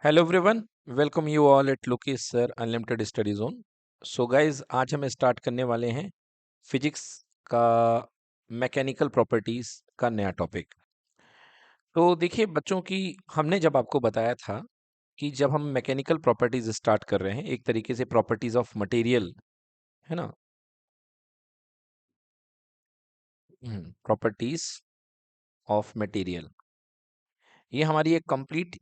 Hello everyone, welcome you all at Lokesh sir unlimited study zone. So guys, आज हम start करने वाले हैं फिजिक्स का मैकेनिकल प्रॉपर्टीज का नया टॉपिक। तो देखिए बच्चों की, हमने जब आपको बताया था कि जब हम मैकेनिकल प्रॉपर्टीज स्टार्ट कर रहे हैं, एक तरीके से प्रॉपर्टीज ऑफ मटेरियल, है ना, प्रॉपर्टीज ऑफ मटेरियल, ये हमारी एक कंप्लीट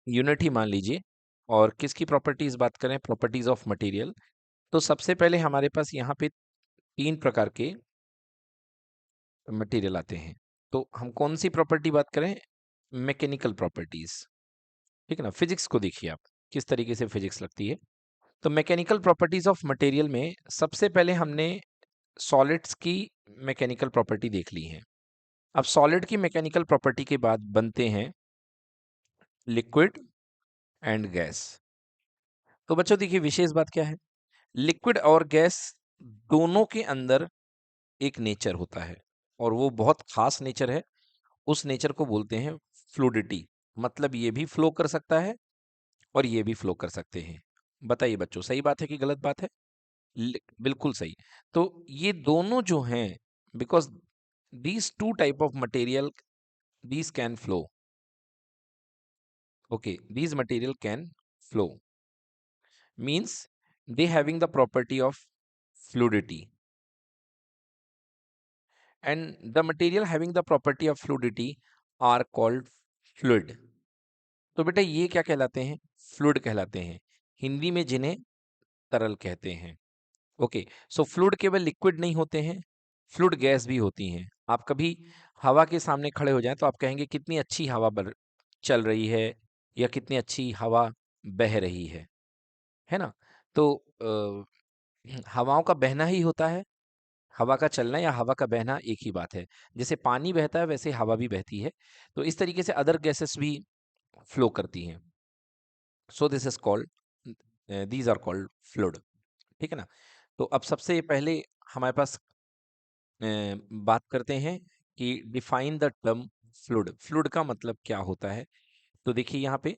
यूनिट ही मान लीजिए। और किसकी प्रॉपर्टीज बात करें? Properties of material. तो सबसे पहले हमारे पास यहाँ पे तीन प्रकार के मटेरियल आते हैं। तो हम कौन सी प्रॉपर्टी बात करें? Mechanical properties. ठीक है ना। फिजिक्स को देखिए आप, किस तरीके से फिजिक्स लगती है। तो मैकेनिकल प्रॉपर्टीज ऑफ मटेरियल में सबसे पहले हमने सॉलिड्स की मैकेनिकल प्रॉपर्टी देख ली है। अब सॉलिड की मैकेनिकल प्रॉपर्टी के बाद बनते हैं लिक्विड एंड गैस। तो बच्चों देखिए, विशेष बात क्या है, लिक्विड और गैस दोनों के अंदर एक नेचर होता है, और वो बहुत खास नेचर है। उस नेचर को बोलते हैं फ्लूडिटी। मतलब ये भी फ्लो कर सकता है और ये भी फ्लो कर सकते हैं। बताइए बच्चों, सही बात है कि गलत बात है? बिल्कुल सही। तो ये दोनों जो हैं, because these two type of material, these can flow. Okay, these material can flow means they having the property of fluidity, and the material having the property of fluidity are called fluid। तो बेटा ये क्या कहलाते हैं? Fluid कहलाते हैं, हिंदी में जिन्हें तरल कहते हैं। ओके, सो फ्लूइड केवल लिक्विड नहीं होते हैं, फ्लूइड गैस भी होती हैं। आप कभी हवा के सामने खड़े हो जाएं तो आप कहेंगे कितनी अच्छी हवा चल रही है, या कितनी अच्छी हवा बह रही है ना। तो हवाओं का बहना ही होता है, हवा का चलना या हवा का बहना एक ही बात है। जैसे पानी बहता है वैसे हवा भी बहती है। तो इस तरीके से अदर गैसेस भी फ्लो करती हैं। So this is called, these are called fluid. ठीक है ना। तो अब सबसे पहले हमारे पास बात करते हैं कि define the term fluid. Fluid का मतलब क्या होता है? तो देखिए यहाँ पे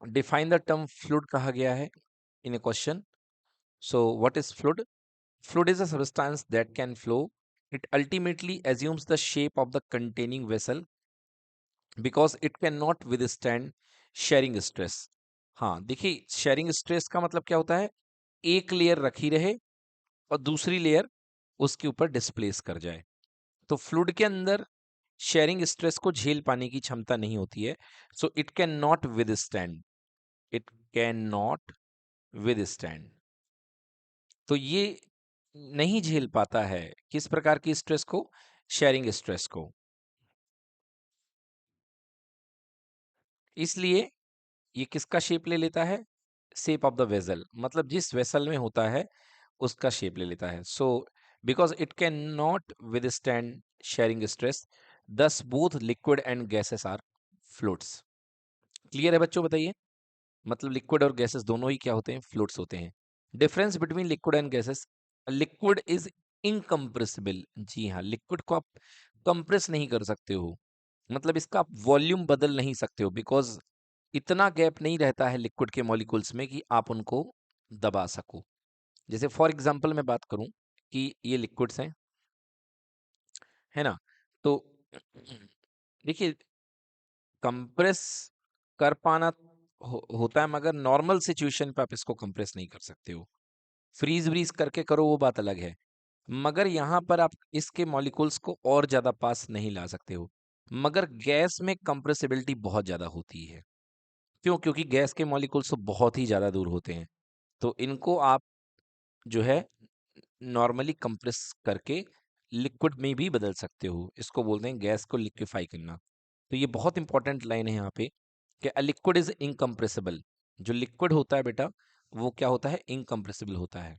डिफाइन द टर्म फ्लूइड कहा गया है in a question. So what is fluid? Fluid is a substance that can flow. It ultimately assumes the shape of the containing vessel because it cannot withstand shearing stress। हाँ देखिए, sharing stress का मतलब क्या होता है? एक layer रखी रहे और दूसरी लेयर उसके ऊपर डिस्प्लेस कर जाए। तो फ्लूइड के अंदर शेयरिंग स्ट्रेस को झेल पाने की क्षमता नहीं होती है। So it can not withstand, it can not withstand. तो ये नहीं झेल पाता है किस प्रकार की स्ट्रेस को? शेयरिंग स्ट्रेस को। इसलिए ये किसका शेप ले लेता है? शेप ऑफ द वेसल, मतलब जिस वेसल में होता है उसका शेप ले लेता है। So because it can not withstand shearing stress, thus both liquid and gases are fluids. Clear है बच्चों? बताइए, मतलब लिक्विड और गैसेस दोनों ही क्या होते हैं? फ्लूइड्स होते हैं। Difference between liquid and gases, liquid is incompressible. जी हाँ, लिक्विड को आप कंप्रेस नहीं कर सकते हो, मतलब इसका आप वॉल्यूम बदल नहीं सकते हो, बिकॉज इतना गैप नहीं रहता है लिक्विड के मॉलिक्यूल्स में कि आप उनको दबा सको। जैसे फॉर एग्जांपल मैं बात करूं कि ये लिक्विड्स हैं, है ना। तो देखिए, कंप्रेस कर पाना होता है, मगर नॉर्मल सिचुएशन पे आप इसको कंप्रेस नहीं कर सकते हो। फ्रीज व्रीज करके करो वो बात अलग है, मगर यहाँ पर आप इसके मॉलिक्यूल्स को और ज्यादा पास नहीं ला सकते हो। मगर गैस में कंप्रेसिबिलिटी बहुत ज्यादा होती है। क्यों? क्योंकि गैस के मॉलिक्यूल्स तो बहुत ही ज्यादा दूर होते हैं। तो इनको आप जो है नॉर्मली कंप्रेस करके लिक्विड में भी बदल सकते हो। इसको बोलते हैं गैस को लिक्विफाई करना। तो ये बहुत इंपॉर्टेंट लाइन है यहाँ पे कि अ लिक्विड इज इनकम्प्रेसिबल। जो लिक्विड होता है बेटा, वो क्या होता है? इनकम्प्रेसिबल होता है।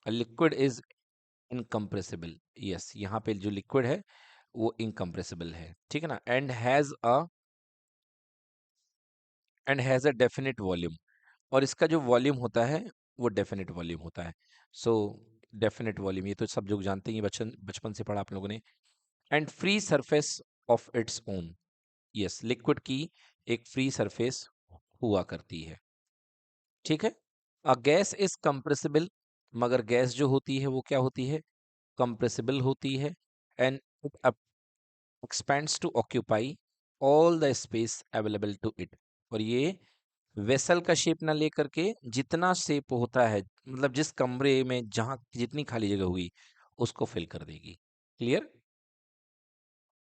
A liquid is incompressible. Yes, यहाँ पे जो लिक्विड है वो इनकम्प्रेसिबल है। ठीक है ना। And has a definite volume. और इसका जो वॉल्यूम होता है वो डेफिनेट वॉल्यूम होता है। सो डेफिनेट वॉल्यूम, ये तो सब लोग जानते हैं, ये बचपन बचपन से पढ़ा आप लोगों ने। And free surface of its own. Yes, liquid की एक फ्री सरफेस हुआ करती है। ठीक है। अ गैस इज कंप्रेसिबल, मगर गैस जो होती है वो क्या होती है? कंप्रेसिबल होती है। And it expands to occupy all the space available to it। और ये वेसल का शेप ना लेकर के जितना शेप होता है, मतलब जिस कमरे में जहां जितनी खाली जगह हुई उसको फिल कर देगी। क्लियर?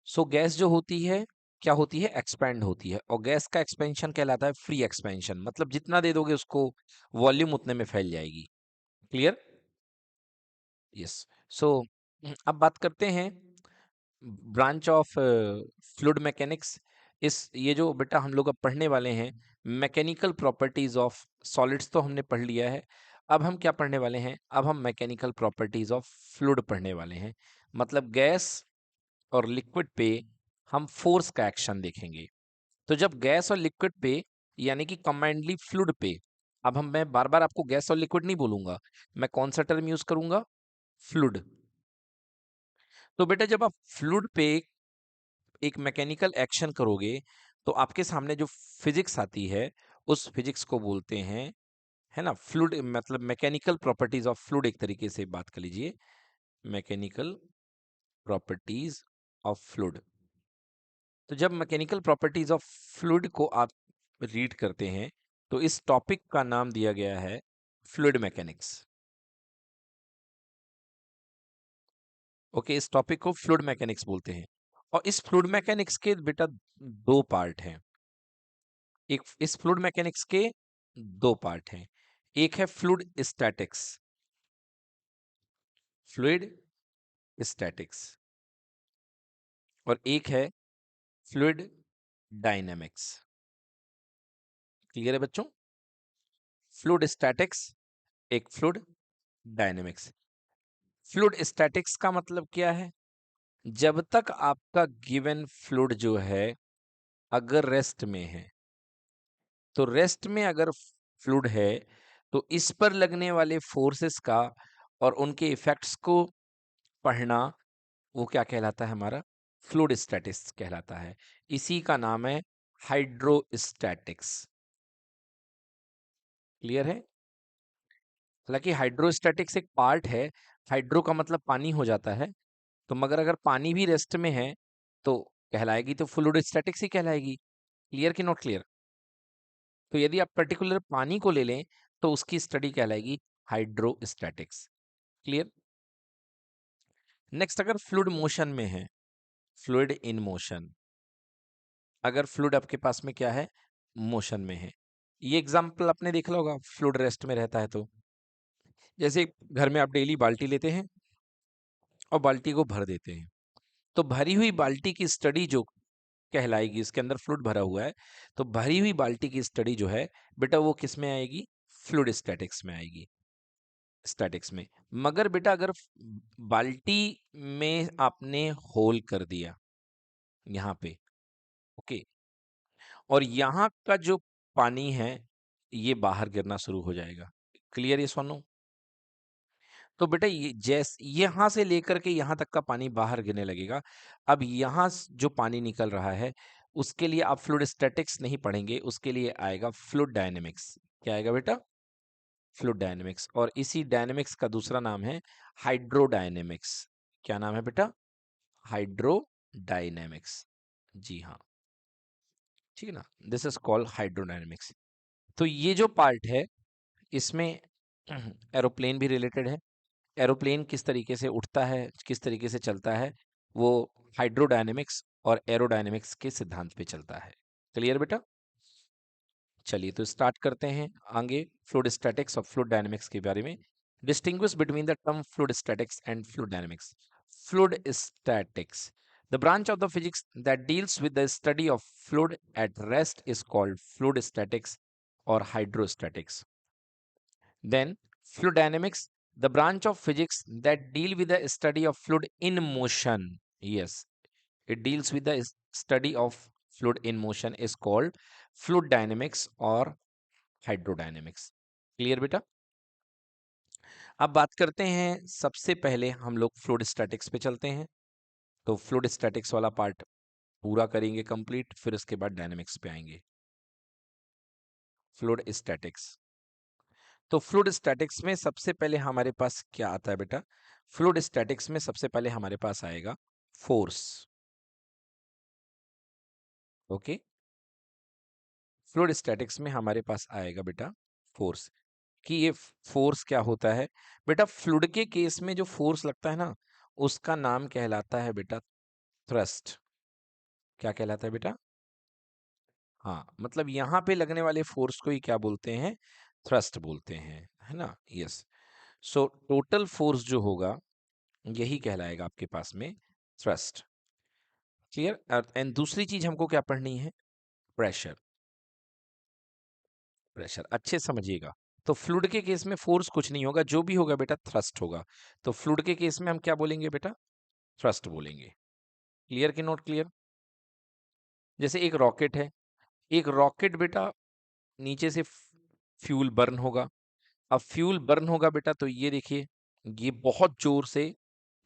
सो गैस जो होती है क्या होती है? एक्सपैंड होती है, और गैस का एक्सपेंशन कहलाता है फ्री एक्सपेंशन, मतलब जितना दे दोगे उसको वॉल्यूम उतने में फैल जाएगी। क्लियर? यस। सो अब बात करते हैं ब्रांच ऑफ फ्लूइड मैकेनिक्स। इस ये जो बेटा हम लोग अब पढ़ने वाले हैं, मैकेनिकल प्रॉपर्टीज ऑफ सॉलिड्स तो हमने पढ़ लिया है। अब हम क्या पढ़ने वाले हैं? अब हम मैकेनिकल प्रॉपर्टीज ऑफ फ्लूइड पढ़ने वाले हैं। मतलब गैस और लिक्विड पे हम फोर्स का एक्शन देखेंगे। तो जब गैस और लिक्विड पे, यानी कि कंबाइंडली फ्लूइड पे, अब हम मैं बार बार आपको गैस और लिक्विड नहीं बोलूंगा, मैं कौन सा टर्म यूज करूंगा? फ्लूइड। तो बेटा जब आप फ्लूइड पे एक मैकेनिकल एक्शन करोगे तो आपके सामने जो फिजिक्स आती है उस फिजिक्स को बोलते हैं, है ना, फ्लूइड, मतलब मैकेनिकल प्रॉपर्टीज ऑफ फ्लूइड। एक तरीके से बात कर लीजिए, मैकेनिकल प्रॉपर्टीज ऑफ फ्लूइड। तो जब मैकेनिकल प्रॉपर्टीज ऑफ फ्लूइड को आप रीड करते हैं तो इस टॉपिक का नाम दिया गया है फ्लूइड मैकेनिक्स। ओके, इस टॉपिक को फ्लूइड मैकेनिक्स बोलते हैं। और इस फ्लूइड मैकेनिक्स के बेटा दो पार्ट हैं। एक इस फ्लूइड मैकेनिक्स के दो पार्ट हैं। एक है फ्लूइड स्टैटिक्स, फ्लूइड स्टैटिक्स, और एक है फ्लूइड डायनेमिक्स। क्लियर है बच्चों? फ्लूइड स्टैटिक्स, एक फ्लूइड डायनेमिक्स। फ्लूइड स्टैटिक्स का मतलब क्या है? जब तक आपका गिवन फ्लूइड जो है अगर रेस्ट में है, तो रेस्ट में अगर फ्लूइड है तो इस पर लगने वाले फोर्सेस का और उनके इफेक्ट्स को पढ़ना, वो क्या कहलाता है? हमारा फ्लूइड स्टैटिक्स कहलाता है। इसी का नाम है हाइड्रोस्टैटिक्स। क्लियर है? हालांकि हाइड्रोस्टैटिक्स एक पार्ट है, हाइड्रो का मतलब पानी हो जाता है, तो मगर अगर पानी भी रेस्ट में है तो कहलाएगी तो फ्लूइड स्टैटिक्स ही कहलाएगी। क्लियर कि नॉट क्लियर? तो यदि आप पर्टिकुलर पानी को ले लें तो उसकी स्टडी कहलाएगी हाइड्रोस्टैटिक्स। क्लियर? नेक्स्ट, अगर फ्लूइड मोशन में है, फ्लूइड इन मोशन, अगर फ्लूइड आपके पास में क्या है? मोशन में है। ये एग्जाम्पल आपने देखा होगा, फ्लूइड रेस्ट में रहता है तो जैसे घर में आप डेली बाल्टी लेते हैं और बाल्टी को भर देते हैं, तो भरी हुई बाल्टी की स्टडी जो कहलाएगी, इसके अंदर फ्लूइड भरा हुआ है, तो भरी हुई बाल्टी की स्टडी जो है बेटा वो किस में आएगी? फ्लूइड स्टैटिक्स में आएगी, स्टैटिक्स में। मगर बेटा अगर बाल्टी में आपने होल कर दिया यहाँ पे, ओके, और यहाँ का जो पानी है ये बाहर गिरना शुरू हो जाएगा। क्लियर ये सुनो? तो बेटा ये जैस यहाँ से लेकर के यहाँ तक का पानी बाहर गिरने लगेगा। अब यहाँ जो पानी निकल रहा है उसके लिए आप फ्लूइड स्टैटिक्स नहीं पढ़ेंगे, उसके लिए आएगा फ्लूइड डायनेमिक्स। क्या आएगा बेटा? Fluid dynamics. और इसी डायनेमिक्स का दूसरा नाम है हाइड्रोडायनेमिक्स। क्या नाम है बेटा? हाइड्रोडायनेमिक्स। जी हाँ, ठीक है ना, दिस इज कॉल्ड हाइड्रोडायनेमिक्स। तो ये जो पार्ट है इसमें एरोप्लेन भी रिलेटेड है। एरोप्लेन किस तरीके से उड़ता है, किस तरीके से चलता है, वो हाइड्रोडायनेमिक्स और एरोडायनेमिक्स के सिद्धांत पे चलता है। क्लियर बेटा? चलिए तो स्टार्ट करते हैं आगे फ्लूइड स्टैटिक्स और फ्लूइड डायनेमिक्स के बारे में। Distinguish between the term fluid statics and fluid dynamics. Fluid statics, the branch of the physics that deals with the study of fluid at rest is called fluid statics or hydrostatics. Then fluid dynamics, the branch of physics that deal with the study of fluid in motion. Yes, it deals with the study of fluid in motion is called fluid dynamics or hydrodynamics. Clear बेटा? अब बात करते हैं, सबसे पहले हम लोग fluid statics पे चलते हैं। तो फ्लूइड स्टैटिक्स वाला पार्ट पूरा करेंगे कंप्लीट, फिर उसके बाद डायनेमिक्स पे आएंगे। Fluid statics. तो फ्लूइड स्टैटिक्स में सबसे पहले हमारे पास क्या आता है बेटा? फ्लूइड स्टैटिक्स में सबसे पहले हमारे पास आएगा फोर्स। ओके, फ्लूइड स्टैटिक्स में हमारे पास आएगा बेटा फोर्स। कि ये फोर्स क्या होता है बेटा? फ्लूइड के केस में जो फोर्स लगता है ना, उसका नाम कहलाता है बेटा थ्रस्ट। क्या कहलाता है बेटा? हाँ, मतलब यहाँ पे लगने वाले फोर्स को ही क्या बोलते हैं? थ्रस्ट बोलते हैं, है ना? यस। सो टोटल फोर्स जो होगा यही कहलाएगा आपके पास में थ्रस्ट। क्लियर? एंड दूसरी चीज हमको क्या पढ़नी है? प्रेशर। प्रेशर अच्छे से समझिएगा। तो फ्लूइड के केस में फोर्स कुछ नहीं होगा, जो भी होगा बेटा थ्रस्ट होगा। तो फ्लूइड के केस में हम क्या बोलेंगे बेटा? थ्रस्ट बोलेंगे। क्लियर कि नॉट क्लियर? जैसे एक रॉकेट है, एक रॉकेट बेटा नीचे से फ्यूल बर्न होगा। अब फ्यूल बर्न होगा बेटा, तो ये देखिए, ये बहुत जोर से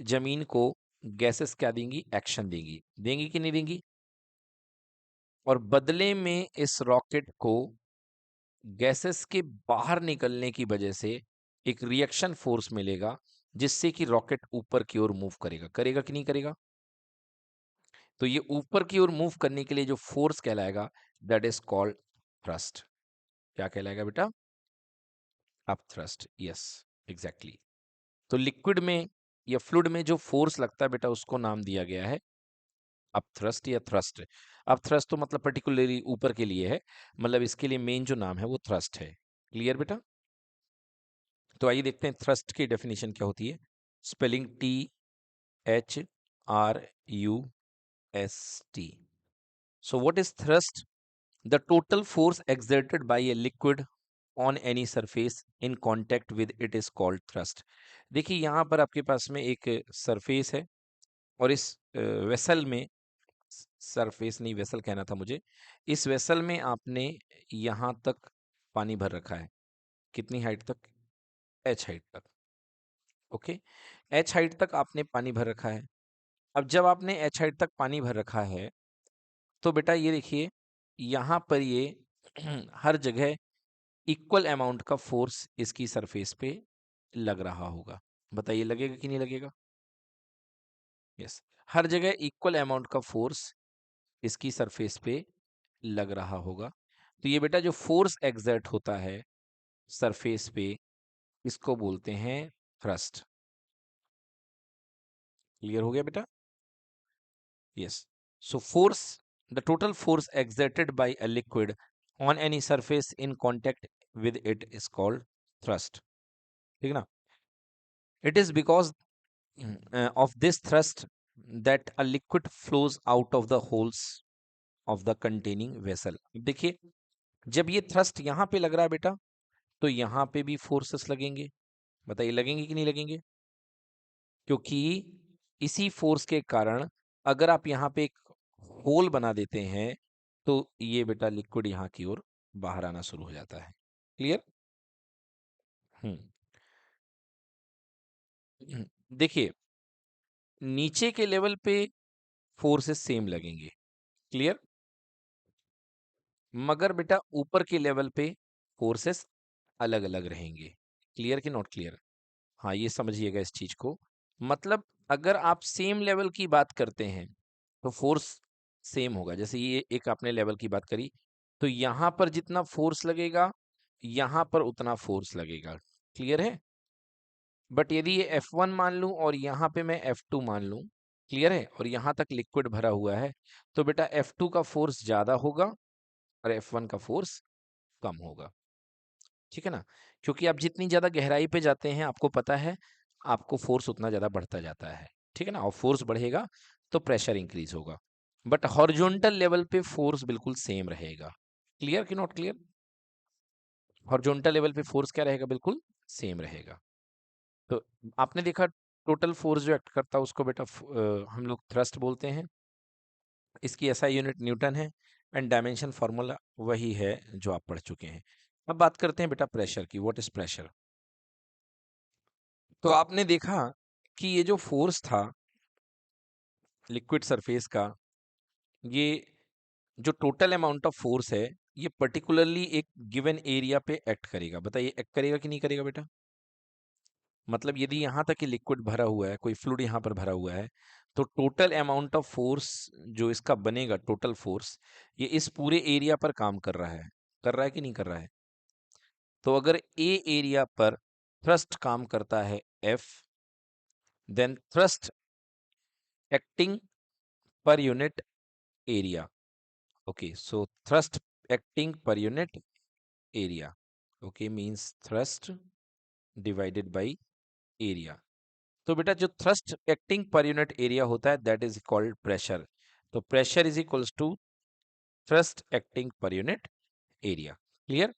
जमीन को गैसेस क्या देंगी? एक्शन देंगी। देंगी कि नहीं देंगी? और बदले में इस रॉकेट को गैसेस के बाहर निकलने की वजह से एक रिएक्शन फोर्स मिलेगा, जिससे कि रॉकेट ऊपर की ओर मूव करेगा। करेगा कि नहीं करेगा? तो ये ऊपर की ओर मूव करने के लिए जो फोर्स कहलाएगा, दैट इज कॉल्ड थ्रस्ट। क्या कहलाएगा बेटा? Up thrust. Yes, exactly. तो लिक्विड में या फ्लूइड में जो फोर्स लगता है बेटा, उसको नाम दिया गया है अप थ्रस्ट या थ्रस्ट। अब थ्रस्ट तो मतलब पर्टिकुलरली ऊपर के लिए है, मतलब इसके लिए मेन जो नाम है वो थ्रस्ट है। क्लियर बेटा? तो आइए देखते हैं थ्रस्ट की डेफिनेशन क्या होती है। Spelling THRUST। So what is thrust? The total force exerted by a liquid on any surface in contact with it is called thrust। देखिए यहाँ पर आपके पास में एक सरफेस है, और इस वेसल में, सरफेस नहीं वेसल कहना था मुझे, इस वेसल में आपने यहाँ तक पानी भर रखा है। कितनी हाइट तक? एच हाइट तक। ओके, एच हाइट तक आपने पानी भर रखा है। अब जब आपने एच हाइट तक पानी भर रखा है, तो बेटा ये देखिए, यहाँ पर ये हर जगह इक्वल अमाउंट का फोर्स इसकी सरफेस पे लग रहा होगा। बताइए लगेगा कि नहीं लगेगा? यस, हर जगह इक्वल अमाउंट का फोर्स इसकी सरफेस पे लग रहा होगा। तो ये बेटा जो फोर्स एग्जर्ट होता है सरफेस पे, इसको बोलते हैं थ्रस्ट। क्लियर हो गया बेटा? Yes. So force, the total force exerted by a liquid on any surface in contact with it is called thrust। ठीक ना? It is because of this thrust that a liquid flows out of the holes of the containing vessel। देखिए, जब ये thrust यहाँ पे लग रहा है बेटा, तो यहाँ पे भी फोर्सेस लगेंगे। बताइए लगेंगे कि नहीं लगेंगे? क्योंकि इसी फोर्स के कारण अगर आप यहाँ पे एक होल बना देते हैं, तो ये बेटा लिक्विड यहाँ की ओर बाहर आना शुरू हो जाता है। क्लियर? हम्म। देखिए, नीचे के लेवल पे फोर्सेस सेम लगेंगे। क्लियर? मगर बेटा ऊपर के लेवल पे फोर्सेस अलग अलग रहेंगे। क्लियर कि नॉट क्लियर? हाँ, ये समझिएगा इस चीज को। मतलब अगर आप सेम लेवल की बात करते हैं, तो फोर्स सेम होगा। जैसे ये एक आपने लेवल की बात करी, तो यहां पर जितना फोर्स लगेगा, यहां पर उतना फोर्स लगेगा। क्लियर है? बट यदि ये F1 मान लूं और यहाँ पे मैं F2 मान लूं, क्लियर है, और यहाँ तक लिक्विड भरा हुआ है, तो बेटा F2 का फोर्स ज्यादा होगा और F1 का फोर्स कम होगा। ठीक है ना? क्योंकि आप जितनी ज्यादा गहराई पे जाते हैं, आपको पता है, आपको फोर्स उतना ज्यादा बढ़ता जाता है। ठीक है ना? और फोर्स बढ़ेगा तो प्रेशर इंक्रीज होगा। बट हॉरिजॉन्टल लेवल पे फोर्स बिल्कुल सेम रहेगा। क्लियर कि नॉट क्लियर? हॉरिजॉन्टल लेवल पे फोर्स क्या रहेगा? बिल्कुल सेम रहेगा। तो आपने देखा, टोटल फोर्स जो एक्ट करता है उसको बेटा हम लोग थ्रस्ट बोलते हैं। इसकी एसआई यूनिट न्यूटन है, एंड डायमेंशन फार्मूला वही है जो आप पढ़ चुके हैं। अब बात करते हैं बेटा प्रेशर की। What is pressure? तो आपने देखा कि ये जो फोर्स था लिक्विड सरफेस का, ये जो टोटल अमाउंट ऑफ फोर्स है ये पर्टिकुलरली एक गिवन एरिया पे एक्ट करेगा। बताइए एक्ट करेगा कि नहीं करेगा बेटा? मतलब यदि यहाँ तक कि लिक्विड भरा हुआ है, कोई फ्लूइड यहाँ पर भरा हुआ है, तो टोटल अमाउंट ऑफ फोर्स जो इसका बनेगा, टोटल फोर्स, ये इस पूरे एरिया पर काम कर रहा है कि नहीं कर रहा है? तो अगर ए एरिया पर थ्रस्ट काम करता है F, then thrust acting per unit area. Okay, so thrust acting per unit area, okay, means thrust divided by area. तो बेटा जो thrust acting per unit area होता है दैट इज कॉल्ड प्रेशर। तो pressure is equals to thrust acting per unit area. Clear?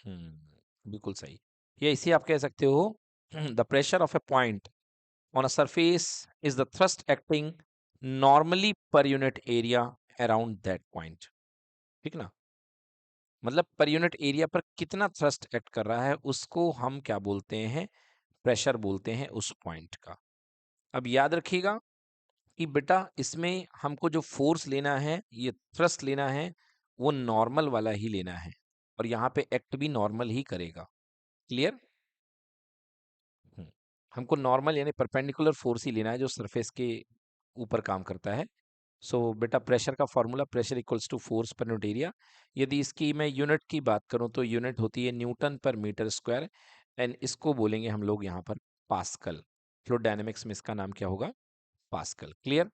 बिल्कुल सही। या इसे आप कह सकते हो the pressure of a point on a surface is the thrust acting normally पर unit area around that point. ठीक ना? मतलब पर यूनिट एरिया पर कितना थ्रस्ट एक्ट कर रहा है उसको हम क्या बोलते हैं? प्रेशर बोलते हैं उस पॉइंट का। अब याद रखिएगा कि बेटा इसमें हमको जो फोर्स लेना है, ये थ्रस्ट लेना है, वो नॉर्मल वाला ही लेना है और यहाँ पे एक्ट भी नॉर्मल ही करेगा। क्लियर? हमको नॉर्मल यानी परपेंडिकुलर फोर्स ही लेना है जो सरफेस के ऊपर काम करता है। सो बेटा प्रेशर का formula, pressure equals to force per unit area. यदि इसकी मैं यूनिट की बात करूं तो यूनिट होती है न्यूटन पर मीटर स्क्वायर, एंड इसको बोलेंगे हम लोग यहाँ पर पास्कल। फ्लूइड डायनेमिक्स में इसका नाम क्या होगा? पास्कल। क्लियर?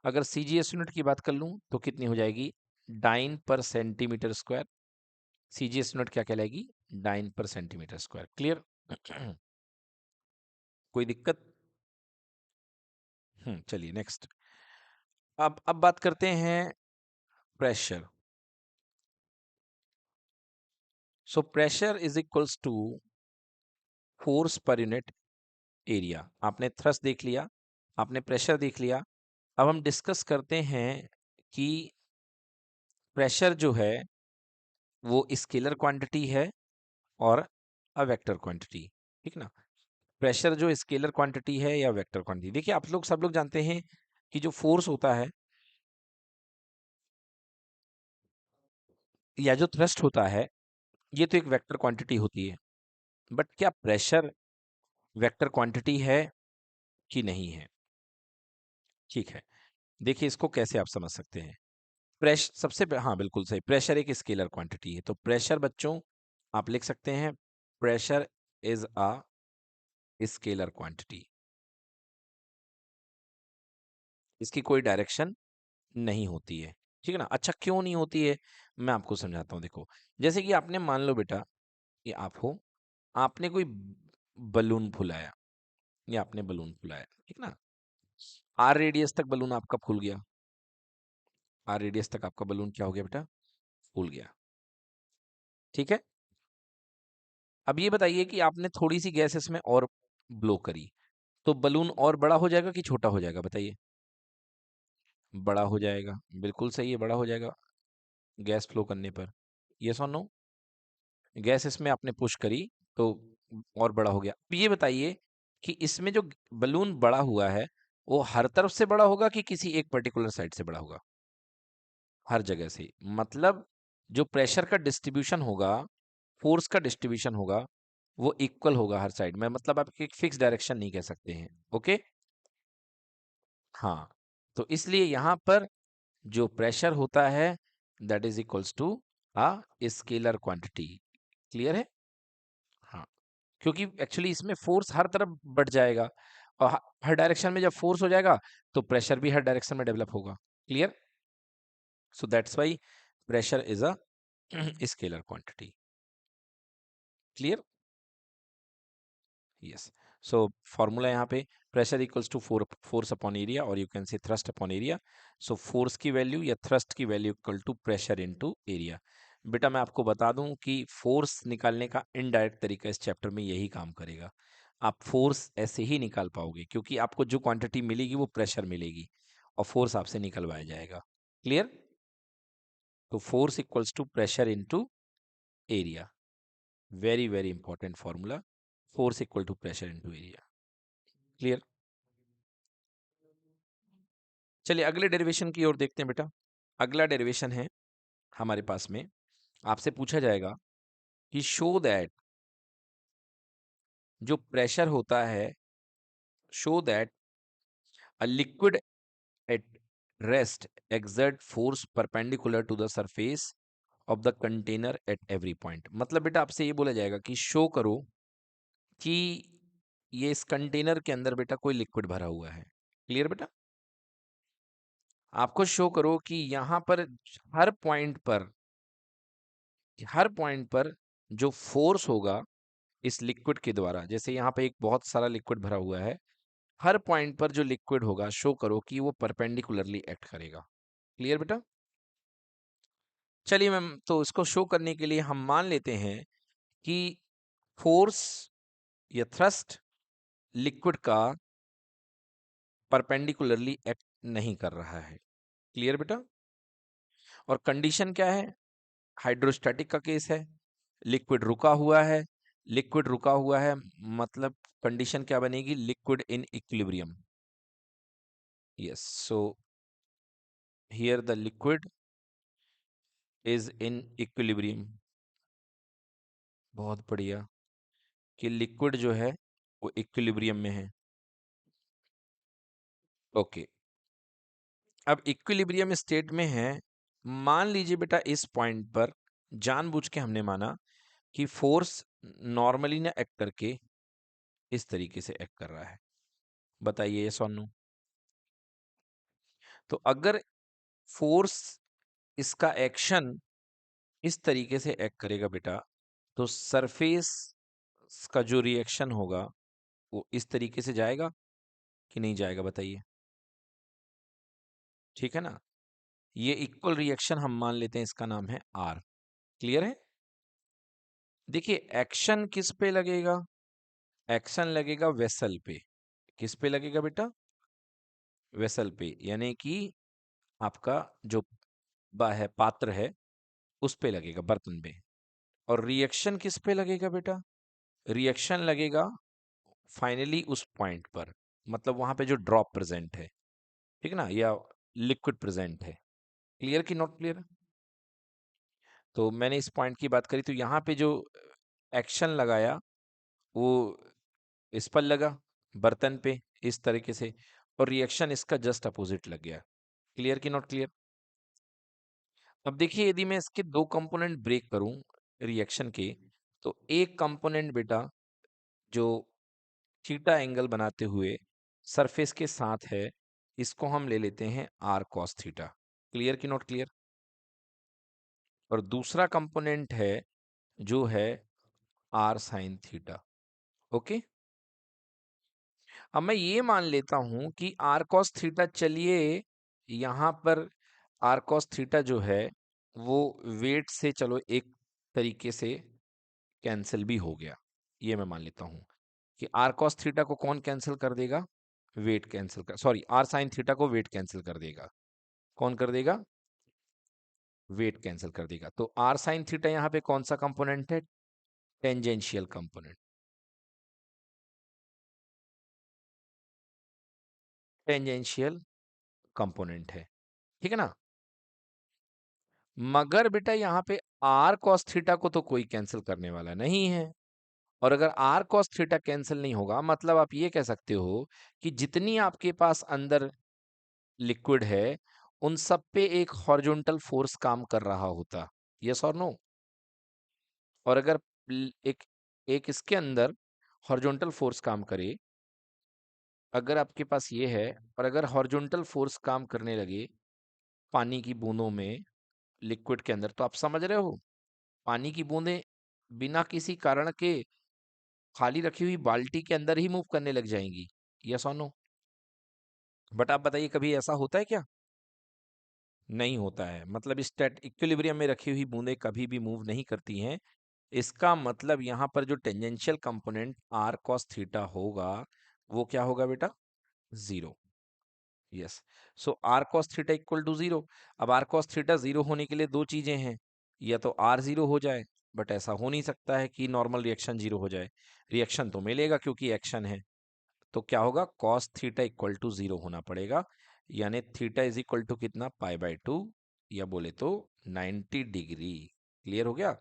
अगर सीजीएस यूनिट की बात कर लूं तो कितनी हो जाएगी? डाइन पर सेंटीमीटर स्क्वायर। सीजीएस यूनिट क्या कहलाएगी? डाइन पर सेंटीमीटर स्क्वायर। क्लियर? कोई दिक्कत? चलिए नेक्स्ट। अब बात करते हैं pressure. So pressure is equals to force per unit area. आपने थ्रस्ट देख लिया, आपने प्रेशर देख लिया। अब हम डिस्कस करते हैं कि प्रेशर जो है वो स्केलर क्वांटिटी है और अ वेक्टर क्वांटिटी। ठीक ना? प्रेशर जो स्केलर क्वांटिटी है या वेक्टर क्वांटिटी, देखिए आप लोग सब लोग जानते हैं कि जो फोर्स होता है या जो थ्रस्ट होता है ये तो एक वेक्टर क्वांटिटी होती है। बट क्या प्रेशर वेक्टर क्वांटिटी है कि नहीं है? ठीक है, देखिए इसको कैसे आप समझ सकते हैं। हाँ बिल्कुल सही, प्रेशर एक स्केलर क्वांटिटी है। तो प्रेशर बच्चों आप लिख सकते हैं pressure is a scalar quantity. इसकी कोई डायरेक्शन नहीं होती है। ठीक है ना? अच्छा क्यों नहीं होती है, मैं आपको समझाता हूँ। देखो, जैसे कि आपने मान लो बेटा कि आप हो, आपने कोई बलून फुलाया, या आपने बलून फुलाया, ठीक ना? आर रेडियस तक बलून आपका फूल गया। आर रेडियस तक आपका बलून क्या हो गया बेटा? फूल गया। ठीक है? अब ये बताइए कि आपने थोड़ी सी गैस इसमें और ब्लो करी, तो बलून और बड़ा हो जाएगा कि छोटा हो जाएगा? बताइए। बड़ा हो जाएगा। बिल्कुल सही है, बड़ा हो जाएगा गैस फ्लो करने पर। यस और नो? गैस इसमें आपने पुश करी तो और बड़ा हो गया। अब ये बताइए कि इसमें जो बलून बड़ा हुआ है वो हर तरफ से बड़ा होगा कि किसी एक पर्टिकुलर साइड से बड़ा होगा? हर जगह से। मतलब जो प्रेशर का डिस्ट्रीब्यूशन होगा, फोर्स का डिस्ट्रीब्यूशन होगा, वो इक्वल होगा हर साइड में। मतलब आप एक फिक्स डायरेक्शन नहीं कह सकते हैं। ओके? हाँ, तो इसलिए यहां पर जो प्रेशर होता है that is equals to a scalar quantity. Clear है? हाँ, क्योंकि एक्चुअली इसमें फोर्स हर तरफ बढ़ जाएगा और हर डायरेक्शन में जब फोर्स हो जाएगा तो प्रेशर भी हर डायरेक्शन में डेवलप होगा। Clear? So that's why pressure is a scalar quantity. Clear? Yes. So formula यहाँ पे pressure equals to force upon area, और you can say thrust upon area. So force की वैल्यू या thrust की value equal to pressure into area. बेटा मैं आपको बता दूं कि फोर्स निकालने का इनडायरेक्ट तरीका इस चैप्टर में यही काम करेगा। आप फोर्स ऐसे ही निकाल पाओगे क्योंकि आपको जो क्वांटिटी मिलेगी वो प्रेशर मिलेगी और फोर्स आपसे निकलवाया जाएगा। क्लियर? तो force equals to pressure into area. Very very important formula, force equal to pressure into area. Clear? चलिए अगले डेरिवेशन की ओर देखते हैं बेटा। अगला डेरिवेशन है हमारे पास में, आपसे पूछा जाएगा कि शो दैट, जो प्रेशर होता है, show that a liquid at rest exert force perpendicular to the surface of the container at every point। मतलब बेटा आपसे ये बोला जाएगा कि शो करो कि ये इस कंटेनर के अंदर बेटा कोई लिक्विड भरा हुआ है। क्लियर बेटा? आपको शो करो कि यहाँ पर हर पॉइंट पर, हर पॉइंट पर जो फोर्स होगा इस लिक्विड के द्वारा, जैसे यहाँ पे एक बहुत सारा लिक्विड भरा हुआ है, हर पॉइंट पर जो लिक्विड होगा शो करो कि वो परपेंडिकुलरली एक्ट करेगा। क्लियर बेटा? चलिए मैम, तो इसको शो करने के लिए हम मान लेते हैं कि फोर्स या थ्रस्ट लिक्विड का परपेंडिकुलरली एक्ट नहीं कर रहा है। क्लियर बेटा? और कंडीशन क्या है? हाइड्रोस्टैटिक का केस है, लिक्विड रुका हुआ है। लिक्विड रुका हुआ है मतलब कंडीशन क्या बनेगी? Liquid in equilibrium. Yes, so here the liquid is in equilibrium. बहुत बढ़िया, कि लिक्विड जो है वो इक्विलिब्रियम में है। ओके, अब इक्विलिब्रियम स्टेट में है। मान लीजिए बेटा इस पॉइंट पर जानबूझ के हमने माना कि फोर्स नॉर्मली ना एक्ट करके इस तरीके से एक्ट कर रहा है। बताइए यस और नो? तो अगर फोर्स, इसका एक्शन इस तरीके से एक्ट करेगा बेटा, तो सरफेस का जो रिएक्शन होगा वो इस तरीके से जाएगा कि नहीं जाएगा? बताइए। ठीक है ना? ये इक्वल रिएक्शन हम मान लेते हैं, इसका नाम है आर। क्लियर है? देखिए एक्शन किस पे लगेगा? एक्शन लगेगा वेसल पे। किस पे लगेगा बेटा? वेसल पे, यानी कि आपका जो है पात्र है उस पे लगेगा, बर्तन पे। और रिएक्शन किस पे लगेगा बेटा? रिएक्शन लगेगा फाइनली उस पॉइंट पर, मतलब वहां पे जो ड्रॉप प्रेजेंट है, ठीक है ना, या लिक्विड प्रेजेंट है। क्लियर कि नॉट क्लियर? तो मैंने इस पॉइंट की बात करी, तो यहाँ पे जो एक्शन लगाया वो इस पर लगा, बर्तन पे, इस तरीके से, और रिएक्शन इसका जस्ट अपोजिट लग गया। क्लियर कि नॉट क्लियर? अब देखिए यदि मैं इसके दो कंपोनेंट ब्रेक करूं रिएक्शन के, तो एक कंपोनेंट बेटा जो थीटा एंगल बनाते हुए सरफेस के साथ है, इसको हम ले लेते हैं आर कॉस थीटा। क्लियर कि नॉट क्लियर? और दूसरा कंपोनेंट है जो है आर साइन थीटा। ओके, अब मैं ये मान लेता हूं कि आर कॉस थीटा, चलिए यहां पर आर कॉस थीटा जो है वो वेट से चलो एक तरीके से कैंसिल भी हो गया। ये मैं मान लेता हूं कि आर कॉस थीटा को कौन कैंसिल कर देगा? वेट कैंसिल कर, सॉरी, आर साइन थीटा को वेट कैंसिल कर देगा। कौन कर देगा? वेट कैंसिल कर देगा। तो आर साइन थीटा यहाँ पे कौन सा कंपोनेंट है? Tangential component. टेंजेंशियल कंपोनेंट है, ठीक है ना? मगर बेटा यहाँ पे आर कॉस थीटा को तो कोई कैंसिल करने वाला नहीं है। और अगर आर कॉस थीटा कैंसिल नहीं होगा, मतलब आप ये कह सकते हो कि जितनी आपके पास अंदर लिक्विड है उन सब पे एक हॉरिजॉन्टल फोर्स काम कर रहा होता। यस और नो? और अगर एक एक इसके अंदर हॉरिजॉन्टल फोर्स काम करे, अगर आपके पास ये है, और अगर हॉरिजॉन्टल फोर्स काम करने लगे पानी की बूंदों में, लिक्विड के अंदर, तो आप समझ रहे हो पानी की बूंदें बिना किसी कारण के खाली रखी हुई बाल्टी के अंदर ही मूव करने लग जाएंगी। यस और नो? बट आप बताइए कभी ऐसा होता है क्या? नहीं होता है। मतलब स्टेट इक्विलिब्रियम में रखी हुई बूंदें कभी भी मूव नहीं करती हैं। इसका मतलब यहाँ पर जो tangential component r cos theta होगा वो क्या होगा बेटा? Zero. Yes, so r cos theta equal to zero. अब आर कॉस थीटा जीरो होने के लिए दो चीजें हैं, या तो आर जीरो हो जाए, बट ऐसा हो नहीं सकता है कि नॉर्मल रिएक्शन जीरो हो जाए। रिएक्शन तो मिलेगा क्योंकि एक्शन है। तो क्या होगा? Cos theta equal to zero होना पड़ेगा। यानी थीटा इज इक्वल टू कितना, π/2, या बोले तो 90 डिग्री। क्लियर हो गया?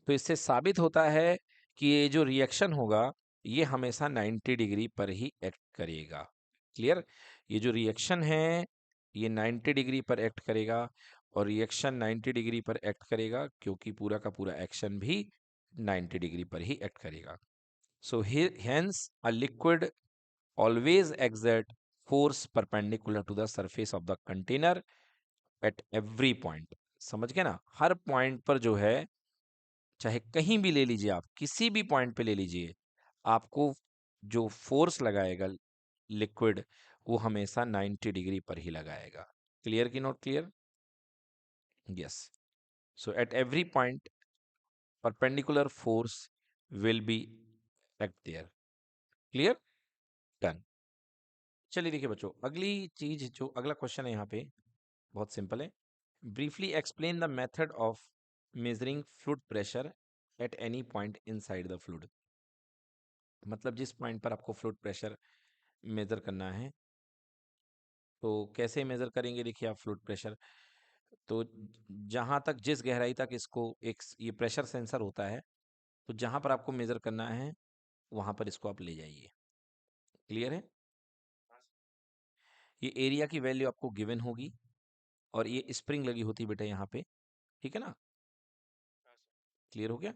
तो इससे साबित होता है कि ये जो रिएक्शन होगा ये हमेशा 90 डिग्री पर ही एक्ट करेगा। क्लियर? ये जो रिएक्शन है ये 90 डिग्री पर एक्ट करेगा, और रिएक्शन 90 डिग्री पर एक्ट करेगा क्योंकि पूरा का पूरा एक्शन भी 90 डिग्री पर ही एक्ट करेगा। So hence a liquid always exert force perpendicular to the surface of the container at every point। समझ गए ना? हर पॉइंट पर जो है, चाहे कहीं भी ले लीजिए, आप किसी भी पॉइंट पे ले लीजिए, आपको जो फोर्स लगाएगा लिक्विड वो हमेशा 90 डिग्री पर ही लगाएगा। क्लियर कि not clear? Yes. So at every point perpendicular force will be act there. Clear? Done. चलिए देखिए बच्चों, अगली चीज जो अगला क्वेश्चन है यहाँ पे बहुत सिंपल है। Briefly explain the method of measuring fluid pressure at any point inside the fluid. मतलब जिस पॉइंट पर आपको फ्लूइड प्रेशर मेजर करना है, तो कैसे मेजर करेंगे? देखिए आप फ्लूइड प्रेशर, तो जहां तक, जिस गहराई तक इसको एक ये प्रेशर सेंसर होता है, तो जहां पर आपको मेजर करना है वहां पर इसको आप ले जाइए। क्लियर है? ये एरिया की वैल्यू आपको गिवन होगी, और ये स्प्रिंग लगी होती है बेटा यहाँ पे। ठीक है ना? क्लियर हो गया?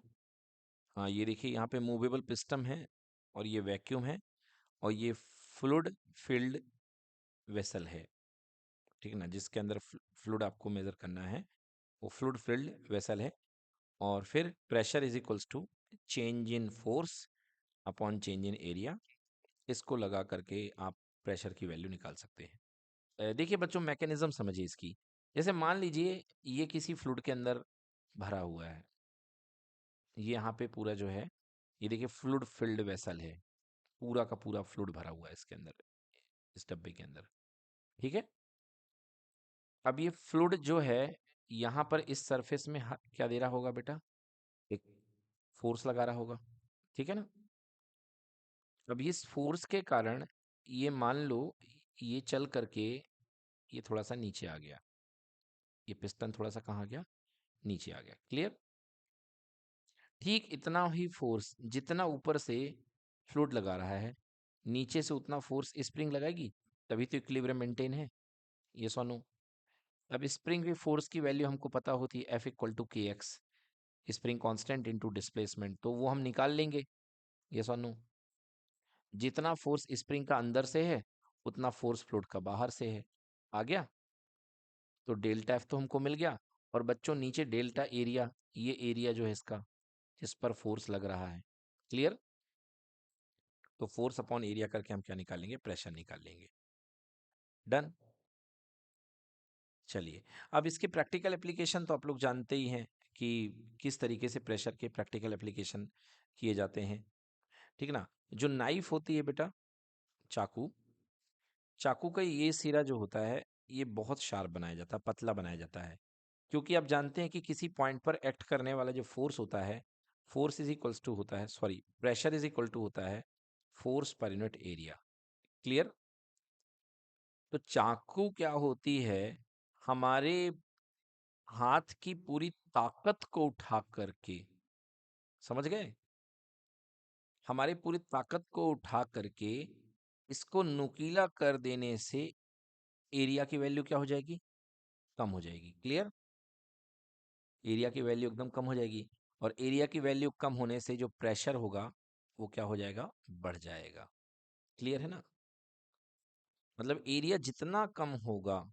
हाँ, ये देखिए यहाँ पे मूवेबल पिस्टन है, और ये वैक्यूम है, और ये फ्लूइड फिल्ड वेसल है। ठीक है ना? जिसके अंदर फ्लूइड आपको मेजर करना है वो फ्लूइड फिल्ड वेसल है। और फिर pressure is equals to change in force upon change in area. इसको लगा करके आप प्रेशर की वैल्यू निकाल सकते हैं। देखिए बच्चों, मैकेनिज्म समझिए इसकी। जैसे मान लीजिए ये किसी फ्लूइड के अंदर भरा हुआ है, ये यहाँ पे पूरा जो है, ये देखिए फ्लूइड फिल्ड वेसल है, पूरा का पूरा फ्लूइड भरा हुआ है इसके अंदर, इस डब्बे के अंदर। ठीक है? अब ये फ्लूइड जो है यहाँ पर इस सरफेस में क्या दे रहा होगा बेटा? एक फोर्स लगा रहा होगा। ठीक है ना? अब इस फोर्स के कारण ये मान लो ये चल करके ये थोड़ा सा नीचे आ गया, ये पिस्टन थोड़ा सा कहाँ गया? नीचे आ गया। क्लियर? ठीक इतना ही फोर्स जितना ऊपर से फ्लूइड लगा रहा है, नीचे से उतना फोर्स स्प्रिंग लगाएगी, तभी तो इक्विलिब्रियम मेंटेन है। ये सोनू, अब स्प्रिंग की फोर्स की वैल्यू हमको पता होती है F इक्वल टू के x, spring constant into displacement, तो वो हम निकाल लेंगे। ये सोनू, जितना फोर्स स्प्रिंग का अंदर से है उतना फोर्स फ्लूइड का बाहर से है। आ गया? तो डेल्टा एफ तो हमको मिल गया, और बच्चों नीचे डेल्टा एरिया, ये एरिया जो है इसका जिस पर फोर्स लग रहा है। क्लियर? तो फोर्स अपॉन एरिया करके हम क्या निकालेंगे? प्रेशर निकाल लेंगे। डन। चलिए, अब इसके प्रैक्टिकल एप्लीकेशन तो आप लोग जानते ही हैं कि किस तरीके से प्रेशर के प्रैक्टिकल एप्लीकेशन किए जाते हैं। ठीक ना? जो नाइफ होती है बेटा, चाकू, चाकू का ये सिरा जो होता है ये बहुत शार्प बनाया जाता है, पतला बनाया जाता है, क्योंकि आप जानते हैं कि किसी पॉइंट पर एक्ट करने वाला जो फोर्स होता है, फोर्स इज इक्वल्स टू होता है, sorry, pressure is equal to होता है force per unit area. Clear? तो चाकू क्या होती है, हमारे हाथ की पूरी ताकत को उठा करके, समझ गए, हमारी पूरी ताकत को उठा करके इसको नुकीला कर देने से एरिया की वैल्यू क्या हो जाएगी? कम हो जाएगी। क्लियर? एरिया की वैल्यू एकदम कम हो जाएगी, और एरिया की वैल्यू कम होने से जो प्रेशर होगा वो क्या हो जाएगा? बढ़ जाएगा। क्लियर है ना? मतलब एरिया जितना कम होगा,